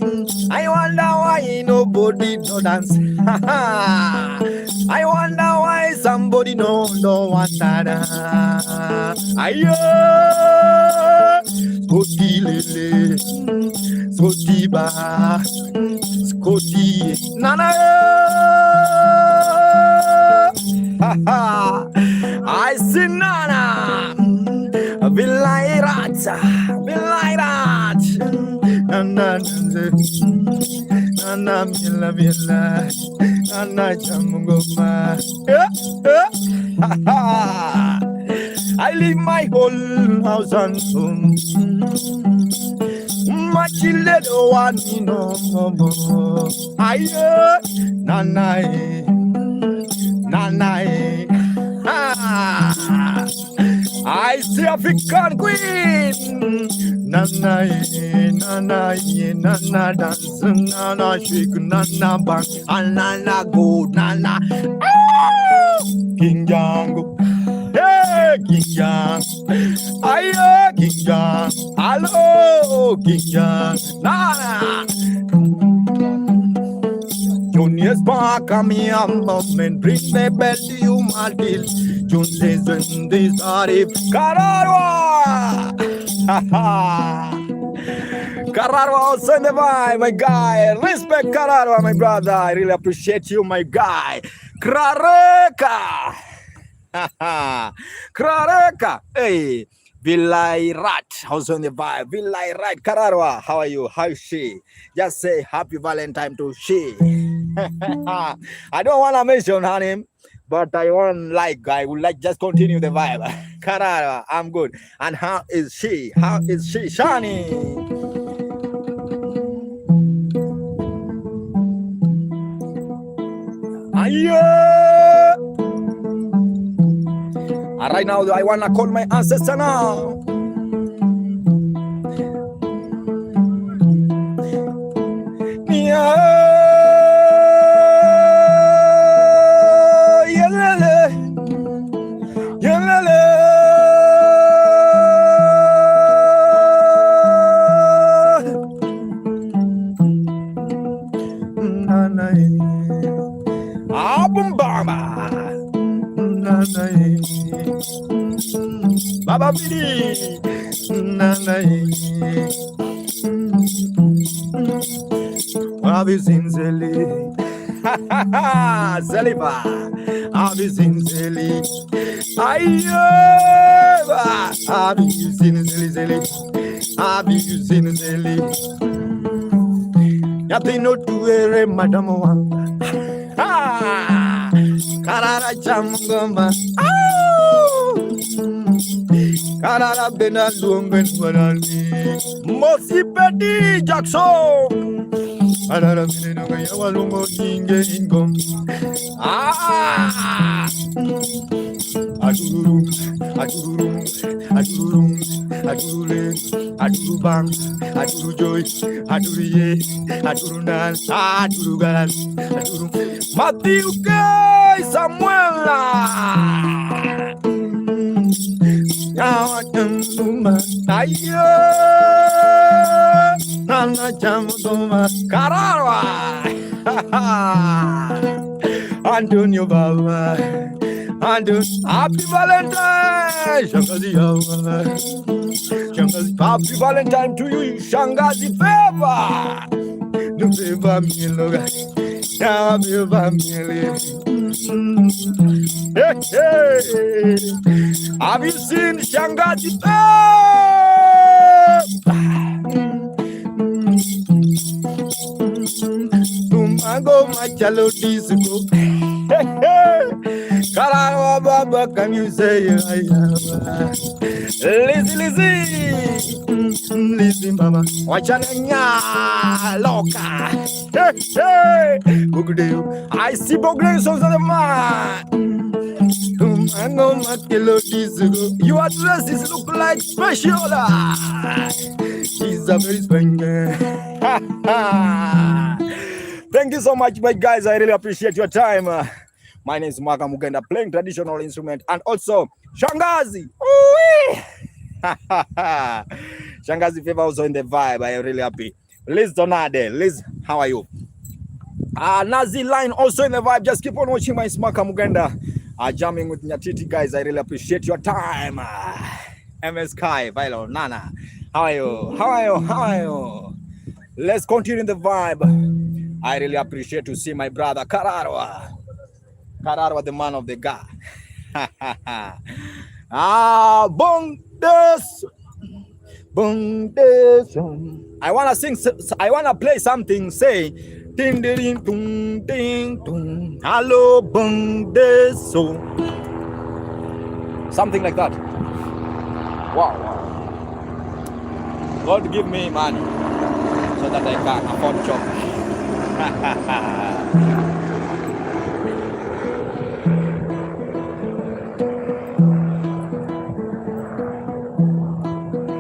nobody don't dance. I wonder why somebody don't want that. Ayo, Scotty lele, Scotty ba, Scotty nana. I see nana. Bilairat, Nana Mila, Nana Jamungoma. I leave my whole house and home. My little one, no more. Nana. I see African queen. Nana, dance, nana shake, nana bang, and nana go, nana. King Jango, hey King Jang, aye King Jang, hello King Jang, nana. Junior's back, come here, moment, bring the bell to you, my deal. Junior's in this Arif, Kararwa! Kararwa, send the vibe, my guy. Respect Kararwa, my brother. I really appreciate you, my guy. Krareka! Krareka! Hey! Vilairat, also on the vibe. Vilairat, Kararwa, how are you? How is she? Just say happy Valentine to she. I don't want to mention her name, but I would like just continue the vibe. Kararwa, I'm good. And how is she? How is she? Shani. And right now, I want to call my ancestor now. Baba Bidi, Abizin Zeli, Zeliba, Abizin Zeli, Ayeva, Abizin Zeli, Abizin Zeli, Yapino Tuere, Madame Wanga, Karara Jamgoma. Karara Benalum Benwani Mosi Betty Jackson Karara Benawalungo Inge Ingom Aduru Bang, Aduru Joy, Aduru Ye, Aduru Nan, Aduru Garan, Aduru Matthew Gay Samuela. Ayo, Nana Jamudoma, Kararwa, Antonio Baba, Anton, Happy Valentine, Shangazi, Happy Valentine to you, Shangazi Fever, no favor me, Loga, now favor me. Hey, have you seen Shangazi? Tumango machalo disco. Kararwa Baba, can you say I am? Lizzy. Listen, mama. Wachanya loka. Hey, hey. Bogdeo. I see Bogdeo songs on the man. Your dresses look like special. He's a very special. Thank you so much, my guys. I really appreciate your time. My name is Maka Mugenda, playing traditional instrument and also Shangazi. Shangazi Fever also in the vibe. I am really happy. Liz Donade, Liz, how are you? Nazi Line also in the vibe. Just keep on watching my Maka Mugenda. Jamming with Nyatiti, guys. I really appreciate your time. MS Kai, Vilo, Nana. How are you? How are you? How are you? Let's continue the vibe. I really appreciate to see my brother Kararwa. Kararwa, the man of the God. Bundes. I wanna sing. I wanna play something. Say, ding ding ding ding ding. Hello, bundes. Something like that. Wow. God give me money so that I can afford job.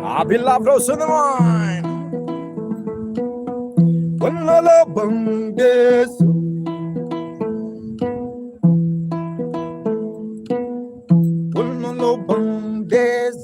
I be loved also in the mind. When I love bundes. When I love bundes.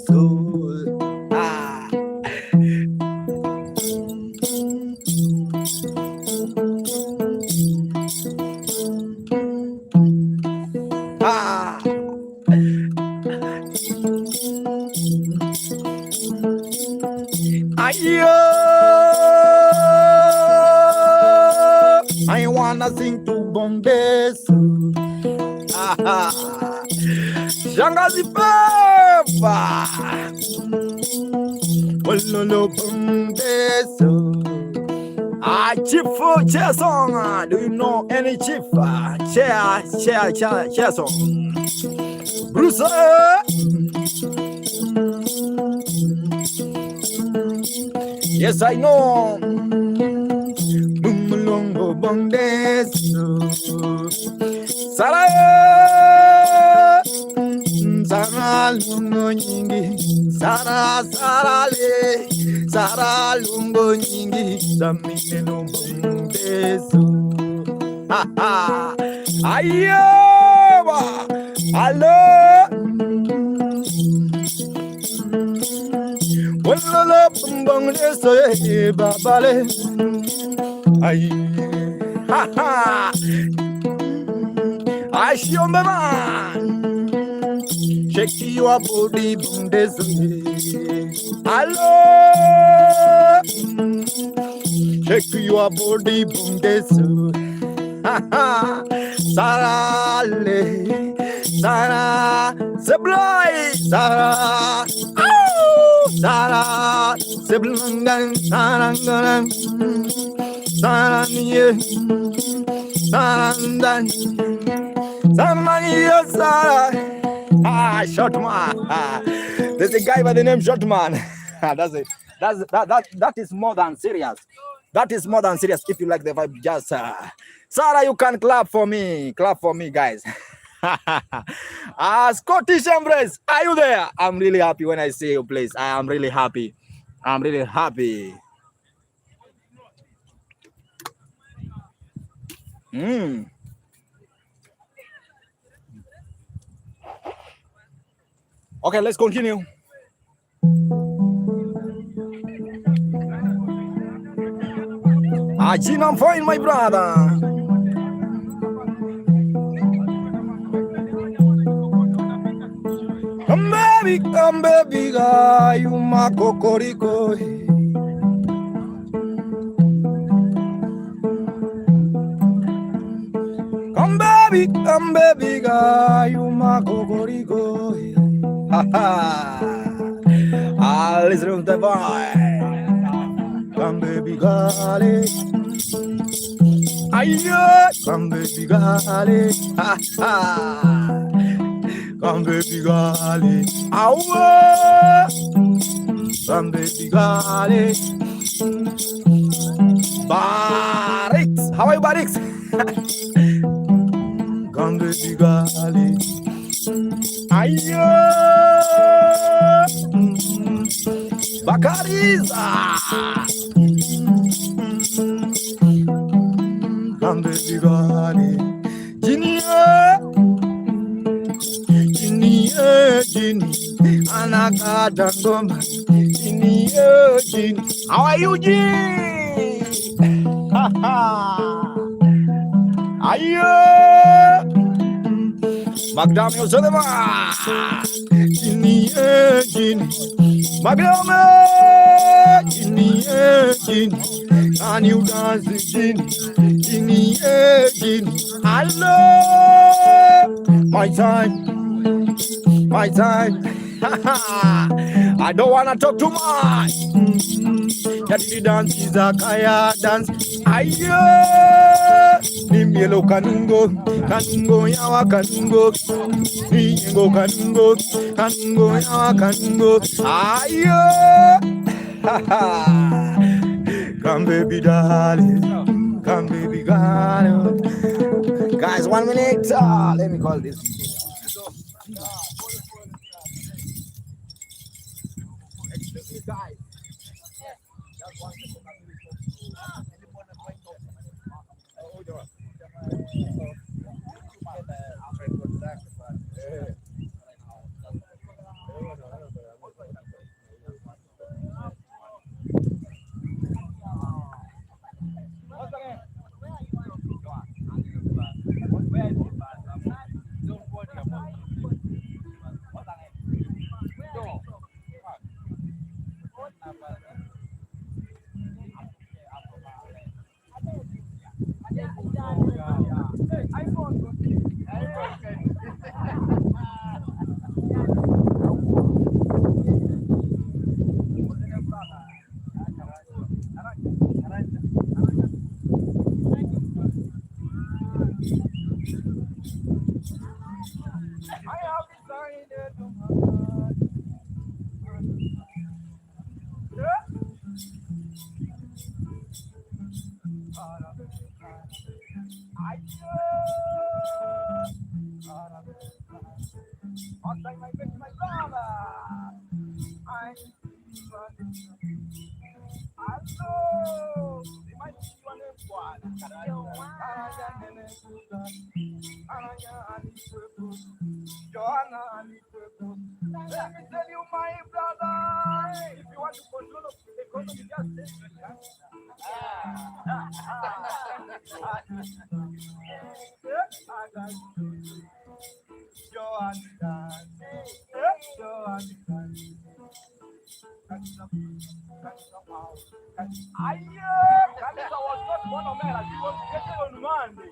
I wanna sing to Bombay. Shangazi Papa. Wololo Bombay. Chief chair song. Do you know any chief? Chair song. Bruce. Yes, I know. Bumulongo bondeso. Sarale. Saralungo nyingi. Sarale. Saralungo nyingi. Samine no bondeso. Ha ha. Ayoba. Hello. Wololo bumbong eso babale. Ay, ha ha. I see on the man. Shake your body, bundeso. Hello. Shake your body, bundeso. Ha ha. Sarale, Sara, Sebloy, Sara. Sara, Seblangan, Sarangan, Sarania, Sarandan, Samania, Sara. Shotman. There's a guy by the name Shotman. That's it. That is more than serious. That is more than serious. If you like the vibe, just Sarah, you can clap for me. Clap for me, guys. Scottish Embrace, are you there? I'm really happy when I see you, please. I am really happy. I'm really happy. Okay, let's continue. Gina, I'm fine, my brother. Come baby, guy, you my cocorico. Come baby, guy, you my cocorico. Ha ha. Listen to the vibe. Come baby, guy. Aye, come baby, guy. Ha ha. Come baby, guy. Awa. Barix, how are you, Barix? Ayo, Bakariza. How are you, Jin? Ayo, Magdam Yoselema. Magdam, and you dance, Gini, hello, my time. I don't wanna talk too much. Yati dance is a kaya dance. Ayo, nimyelo kanungo yawa kanungo, ningo kanungo yawa kanungo. Ayo, come baby darling, come baby girl. Guys, 1 minute. Let me call this. Excuse me, guys. Let me tell you, my brother, if you want to control the economy, just Kalisa was not one of them. She was getting on Monday.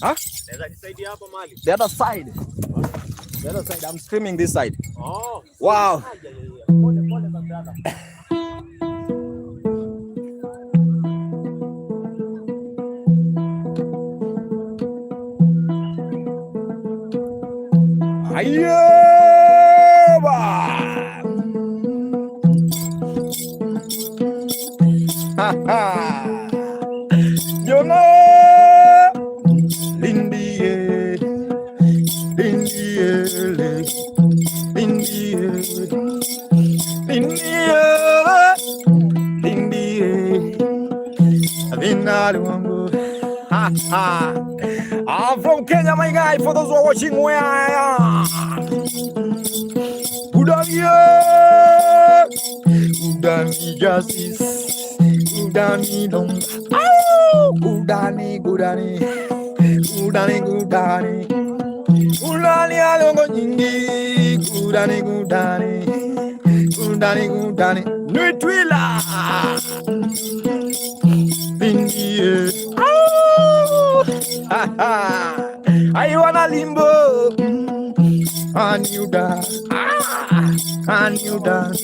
Huh? The other side. The other side. I'm streaming this side. Oh. Wow. Ayaba. Ha ha. Jonah. Lindie. Lindie. Lindie. Lindie. I'm from Kenya, my guy. For those who are watching, where I am. Udani justice. Udani long. Udani. Udani alongo nyingi. Udani. Nuitwila. I wanna limbo. And you dance. And you dance.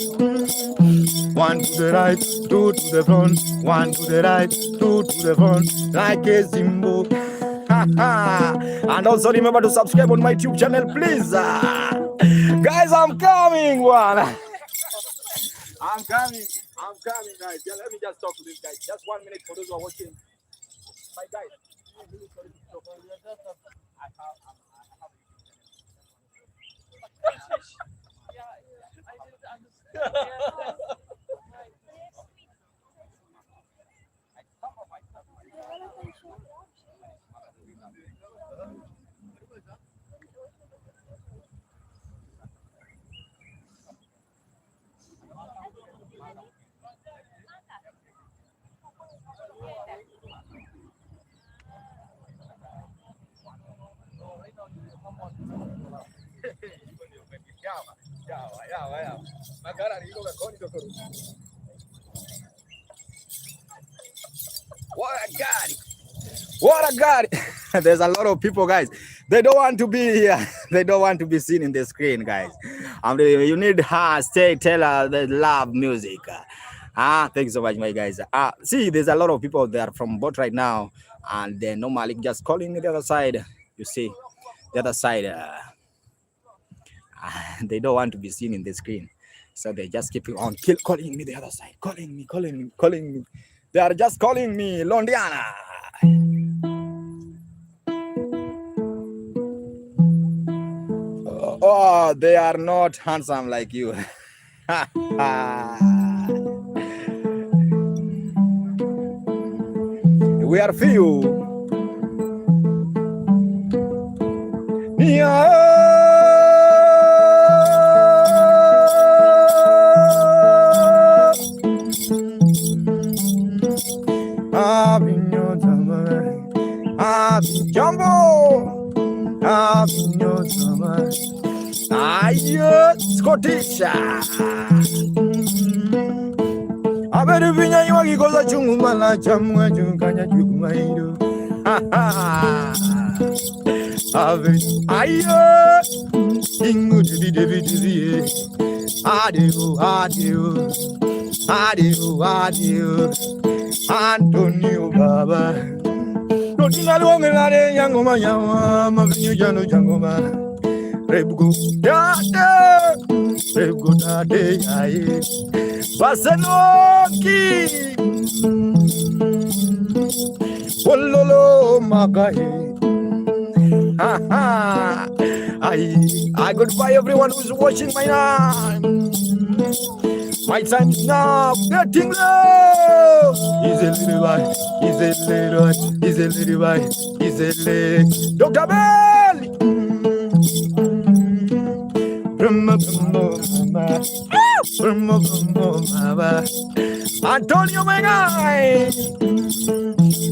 One to the right, two to the front. One to the right, two to the front. Like a Zimbo. And also remember to subscribe on my YouTube channel, please. Guys, I'm coming, one. I'm coming, guys. Yeah, let me just talk to this guy. Just 1 minute for those who are watching. My guys. What I got. There's a lot of people, guys. They don't want to be here. They don't want to be seen in the screen, guys. You need tell her they love music. Thanks so much, my guys. See, there's a lot of people there from both right now, and they're normally just calling me the other side. You see, the other side. They don't want to be seen in the screen, so they just keep on calling me the other side, calling me. They are just calling me Londiana. Oh, they are not handsome like you. We are few. Yeah. Jumbo, Scottish. Aberu binya yiwagi koza chungu mala chamwa chunganya chukumairo. Ayo, ingu di David. Adio, Antonio Baba. Notina longelare yangoma yawa mavinyo jano jangoma. Rebgo dade yae. Basenoki. Wololo magahe. I goodbye everyone who's watching my name. My time is now getting low. He's a little boy, he's a little boy. Dr. Bell. Antonio Mengai.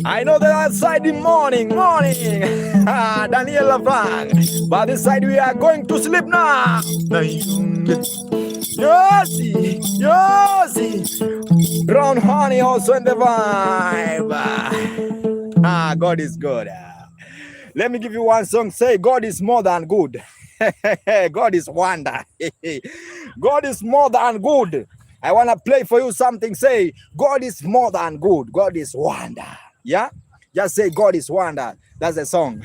I know that outside the morning. Daniela Frank. But this side we are going to sleep now. Yossi. Brown honey also in the vibe. God is good. Let me give you one song. Say, God is more than good. God is wonder. God is more than good. I want to play for you something. Say, God is more than good. God is wonder. Yeah? Just say, God is wonder. That's the song.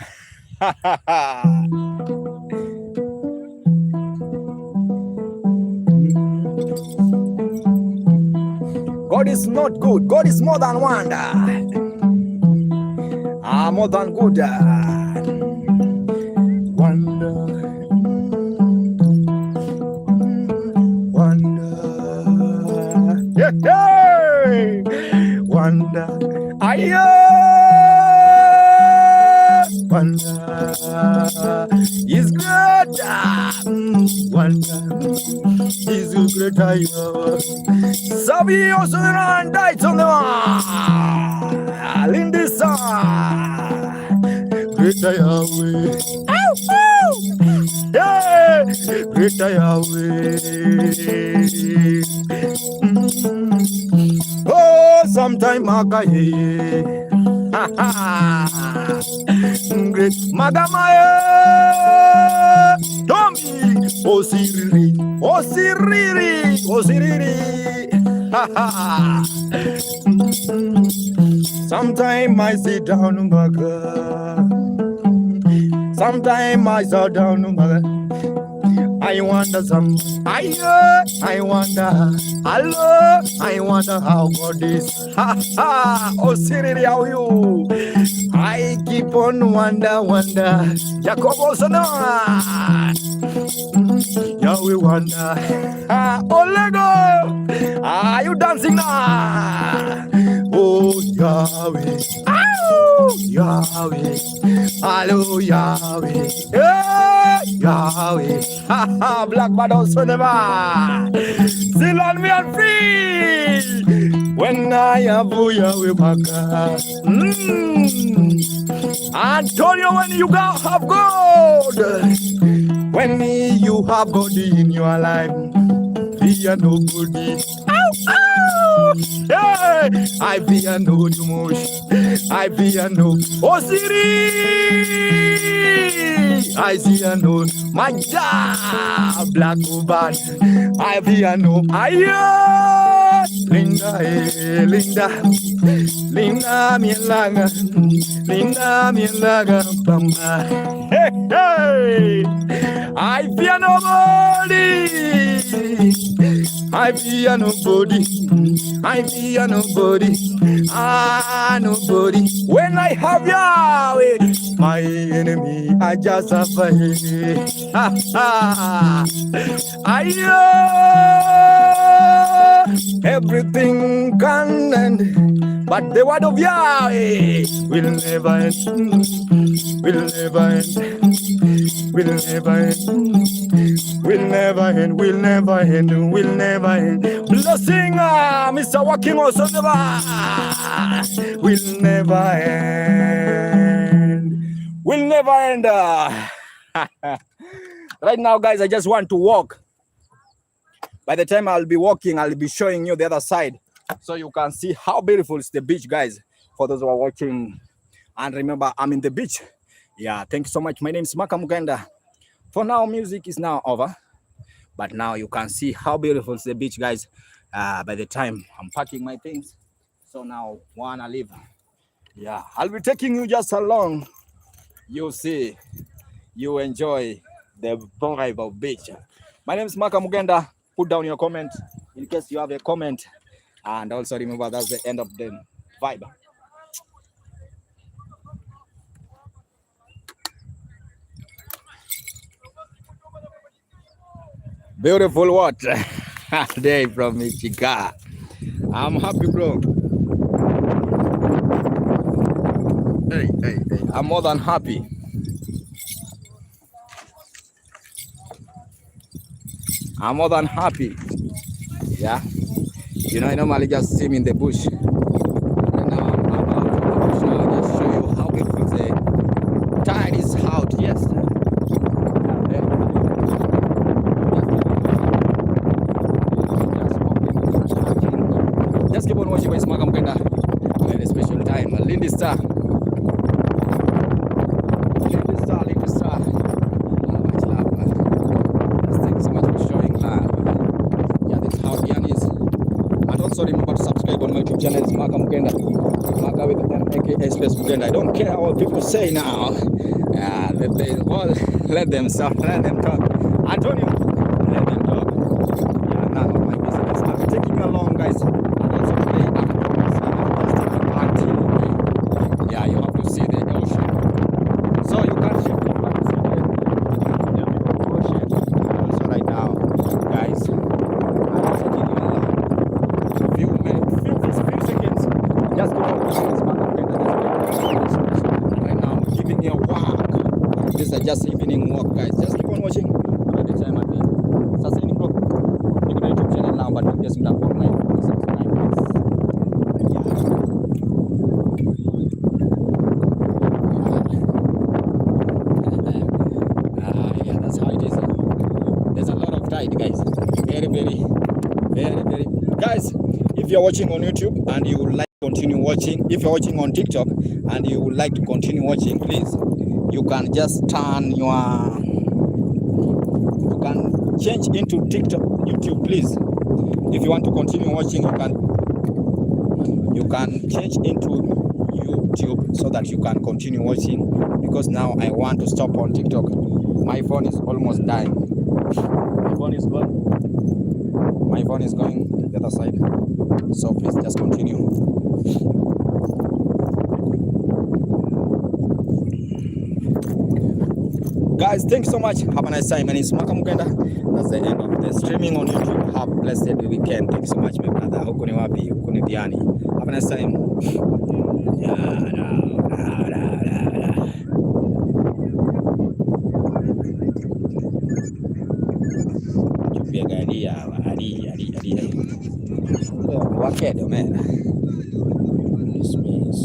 God is not good. God is more than wonder. More than good. Wonder. Wonder. Yeah, hey. Wonder. Wonder is great. Wonder is great. Sabi osuran dai tonema. Lindisa. Great Yahweh. Yeah, great Yahweh. Oh, sometime Makaye. Great Magamaye. Tommy. Osiriri. Osiriri. Osiriri. Sometime I sit down, sometime I sit down, I wonder I wonder, hello, I wonder how God is. Oh, Siri, how you? I keep on wonder. Jacobo Sana. Yahweh wonder. Oh, Lego. Are you dancing now? Oh, Yahweh. Oh, Yahweh. Hello, Yahweh. Yeah, Yahweh. Black man also never. Still on me and free. When I have Yahweh Baka. Antonio, when you have God. When you have God in your life, fear nobody. Hey, I fear no too much. I fear no Osiri. I see a no my God, black woman. I fear no Linda, Linda, Linda, Linda, Bamba. Hey, hey, I fear nobody. I fear nobody. I fear nobody. Nobody. When I have Yahweh, my enemy, I just suffer. Everything can end, but the word of Yahweh will never end. Will never end. Will never end. Will never end. Will never end. Will never end. Blessing, Mr. Walking also never. Will never end. Will never end. Right now, guys, I just want to walk. By the time I'll be walking, I'll be showing you the other side so you can see how beautiful is the beach, guys. For those who are watching, and remember, I'm in the beach. Yeah, thank you so much. My name is Maka Muganda. For now, music is now over, but now you can see how beautiful is the beach, guys. By the time I'm packing my things, so now wanna leave. Yeah, I'll be taking you just along. You see, you enjoy the vibe of beach. My name is Maka Muganda. Put down your comment in case you have a comment, and also remember that's the end of the vibe. Beautiful water day from Michigan. I'm happy, bro. Hey, I'm more than happy. I'm more than happy. Yeah. You know, I normally just swim in the bush. And now I'm out of the bush now. I'll just show you how beautiful the tide is out. Yes. Just keep on watching my Maka Muganda. We had a special time. Lindy Star. Lindy Star. Much love. Thank you so much for showing love. Yeah, this is how Diani is. And also remember to subscribe on my YouTube channel. It's Maka Muganda. Maka with M-A-K-A space Muganda. I don't care what people say now. Let them talk. Antonio, let them talk. Yeah, none of my business. just evening walk, guys. Just keep on watching. At the time at the sasa ini bro. Niko na YouTube channel now, but I'm just not online. Subscribe, guys. Yeah, that's how it is. There's a lot of tide, guys. Very. Guys, if you're watching on YouTube and you would like to continue watching, if you're watching on TikTok and you would like to continue watching, please, you can just turn your, you can change into TikTok, YouTube, please. If you want to continue watching, you can change into YouTube so that you can continue watching, because now I want to stop on TikTok. My phone is almost dying. My phone is gone. My phone is going to the other side. So please just continue. Guys, thanks so much. Have a nice time. My name is Maka Mugenda. That's the end of the streaming on YouTube. Have a blessed weekend. Thanks so much, my brother. Huku ni wapi? Huku ni Diani. Have a nice time. Wakedo, man. This means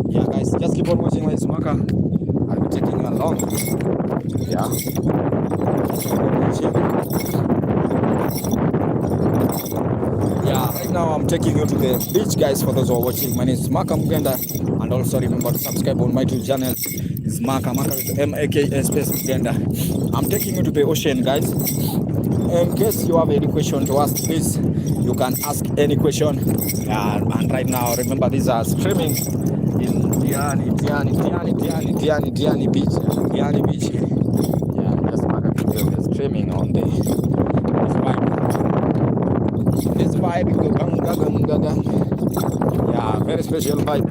yeah, guys, just keep on watching my Maka. I'll be taking you along. Yeah. Yeah, right now I'm taking you to the beach, guys. For those who are watching, my name is Maka Mugenda, and also remember to subscribe on my YouTube channel. It's Maka with M-A-K-A space Mugenda. I'm taking you to the ocean, guys. In case you have any question to ask, please, you can ask any question. And right now, remember, these are streaming in Diani beach. Diani beach. Yeah, just Maka is streaming on the this vibe. Yeah, very special vibe.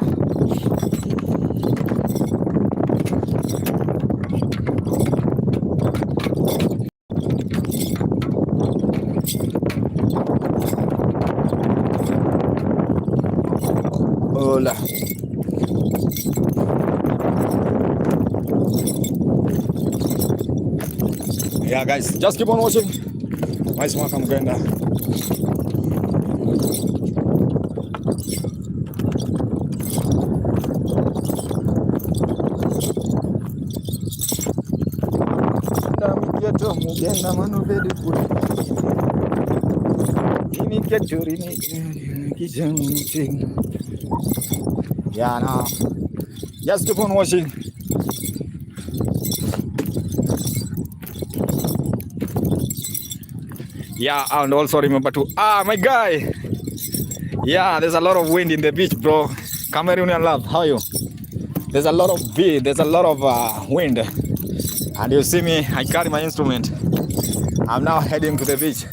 Hola. Yeah, guys, just keep on watching. Nice one, I'm going down. Yeah, now just keep on watching. Yeah, and also remember to my guy. Yeah, there's a lot of wind in the beach, bro. Cameroonian love, how are you? There's a lot of wind, and you see me, I carry my instrument. I'm now heading to the beach.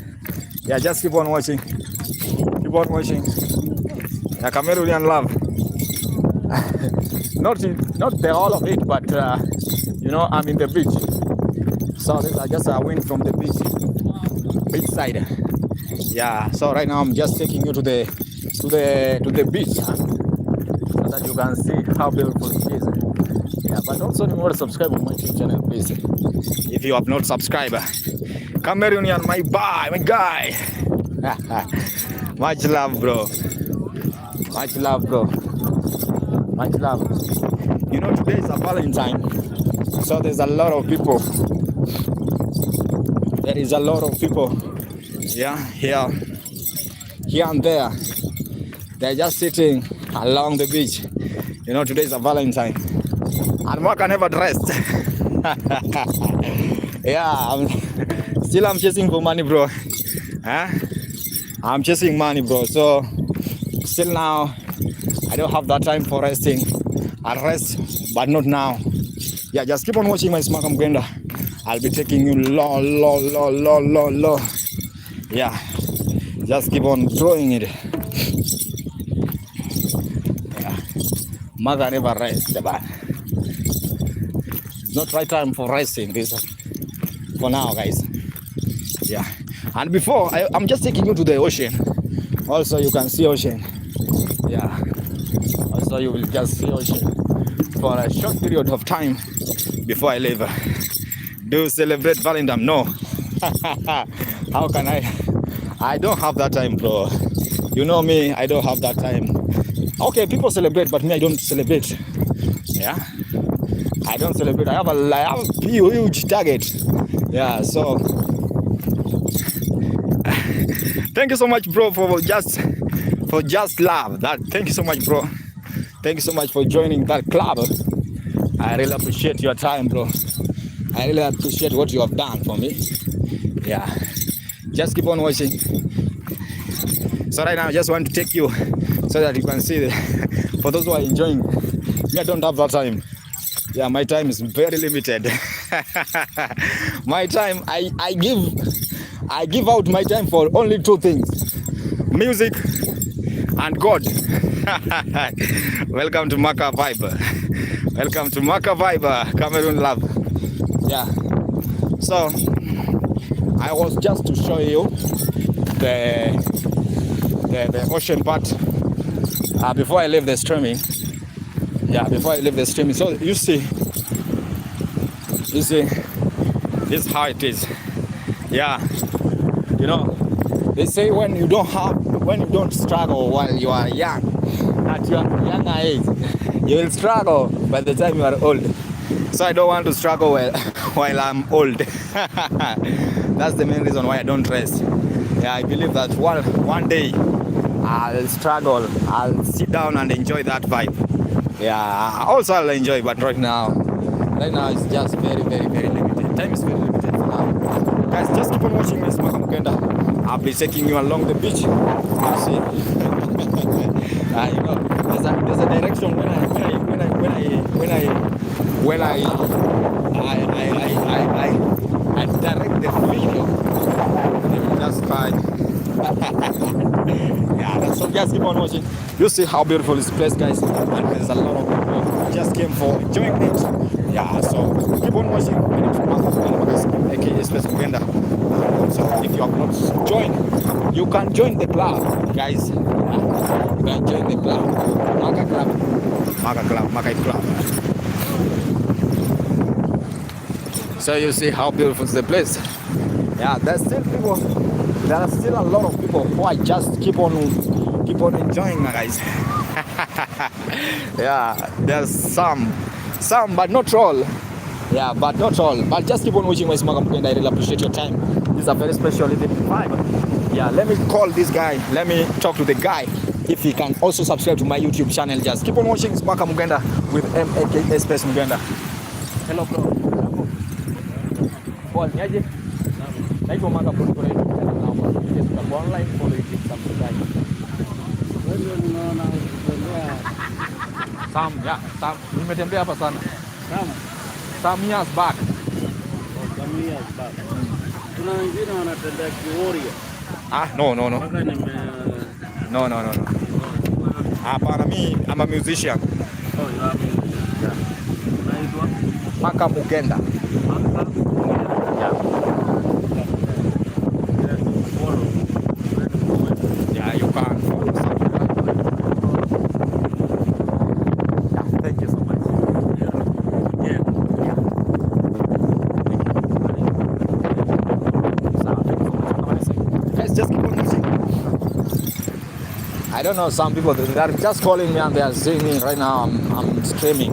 Yeah, just keep on watching. Keep on watching. Yeah, Cameroonian love. not the all of it, but you know, I'm in the beach. So this is just a wind from the beach side. Yeah. So right now I'm just taking you to the beach, so that you can see how beautiful it is. Yeah. But also remember to subscribe on my YouTube channel, please. If you have not subscribed, Cameroonian, my guy. Much love, bro. Much love, bro. Much love. You know, today is a Valentine, so there's a lot of people. There is a lot of people. Yeah, here and there. They're just sitting along the beach. You know, today is a Valentine, and one can never dressed. Yeah, I'm chasing for money, bro. I'm chasing money, bro. So still now, I don't have that time for resting. I'll rest, but not now. Yeah, just keep on watching my Maka Mugenda. I'll be taking you low. Yeah, just keep on throwing it. Yeah, Mother never rests, but it's not right time for resting. This for now, guys. Yeah. And before, I'm just taking you to the ocean. Also, you can see ocean. Yeah. Also, you will just see ocean for a short period of time before I leave. Do celebrate Valentine? No. How can I? I don't have that time, bro. You know me, I don't have that time. Okay, people celebrate, but me, I don't celebrate. Yeah, I don't celebrate. I have a huge target. Yeah, so thank you so much, bro, for just love that. Thank you so much, bro. Thank you so much for joining that club. I really appreciate your time, bro. I really appreciate what you have done for me. Yeah, just keep on watching. So right now I just want to take you so that you can see for those who are enjoying. Me, I don't have that time. Yeah, my time is very limited. My time, I give out my time for only two things: music and God. Welcome to Maka Vibe. Welcome to Maka Vibe, Cameroon love. Yeah. So I was just to show you the ocean part before I leave the streaming. Yeah, before I leave the streaming. So you see, this is how it is. Yeah, you know, they say when you don't struggle while you are young, at your younger age, you will struggle by the time you are old. So I don't want to struggle while I'm old. That's the main reason why I don't rest. Yeah, I believe that one day I'll struggle. I'll sit down and enjoy that vibe. Yeah, also I'll enjoy, but right now it's just very, very, very limited. Time is very limited for now. Guys, just keep on watching this Maka Mugenda. I'll be taking you along the beach. You see, you know, there's a direction when I direct the video. They will just find. Yeah, so just keep on watching. You see how beautiful this place, guys, and there's a lot of people who just came for enjoying it. Yeah, so keep on watching. aka Space Mugenda. So if you have not joined, you can join the club, guys. You can join the club, Maka Club. So you see how beautiful is the place. Yeah, there's still people. There are still a lot of people who are just keep on enjoying, guys. Yeah, there's some, but not all. Yeah, but not all. But just keep on watching my Maka Mugenda. I really appreciate your time. This is a very special evening vibe. Yeah, let me call this guy. Let me talk to the guy if he can also subscribe to my YouTube channel. Just keep on watching Maka Mugenda with aka Space Mugenda. Hello, bro. Paul, niaje? Naitwa Maka Mugenda. Naomba online follow YouTube subscribe. Sam, nimetembea hapa sana. Some years back. Some years back. Kuna wengine wanatembea kiworia. No. No. Hapana, mimi I'm a musician. Oh, you are a musician. Unaitwa Maka Mugenda. Yeah, you can follow. Yeah, thank you so much. Yeah. Guys, just keep on using. I don't know, some people they are just calling me and they are seeing me right now. I'm streaming.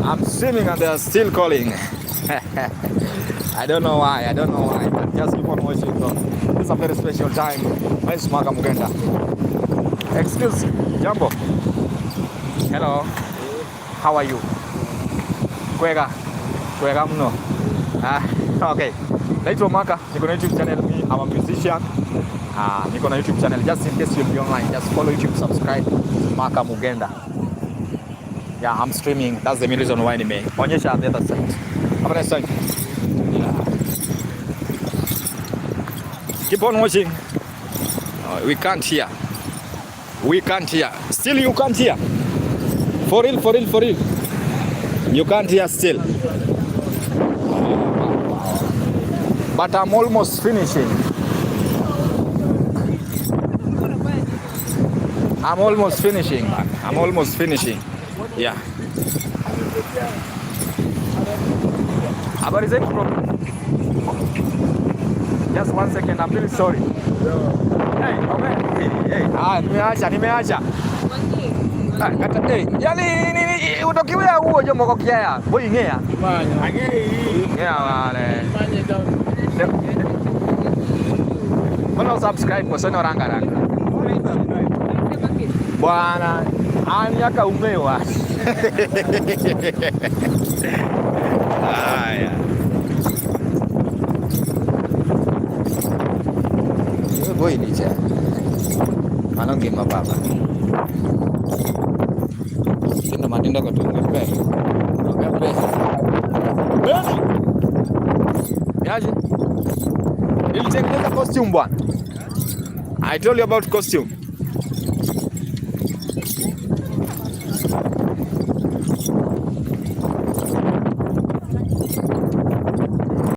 I'm streaming and they are still calling. I don't know why, but just keep on watching though. It's a very special time. Where's Maka Mugenda? Excuse me, Jambo. Hello. How are you? Kwega mno. Okay. Naitwa Maka, niko na YouTube channel. I'm a musician. Niko na YouTube channel. Just in case you'll be online, just follow YouTube, subscribe to Maka Mugenda. Yeah, I'm streaming. That's the main reason why nimeonyesha on the other side. Have a nice time. Yeah. Keep on watching. We can't hear. Still you can't hear. For real. You can't hear still. but I'm almost finishing. I'm almost finishing, man. I'm almost finishing. Yeah. Habari zetu bro. Just 1 second, I'm really sorry. Hey, okay. Hey. Nimeacha. Kata yani utokiwa huo jo moko kia. Boy ngea. Ngea wale. Mbona subscribe kwa sana ranga. Bwana, ani akaumewa. Haya. Boy ni cha. Manonge mababa. Kendo matendo kwa tungepe. Tungepe. Beni. Yaje. Nilitengeneza costume bwana. I told you about costume.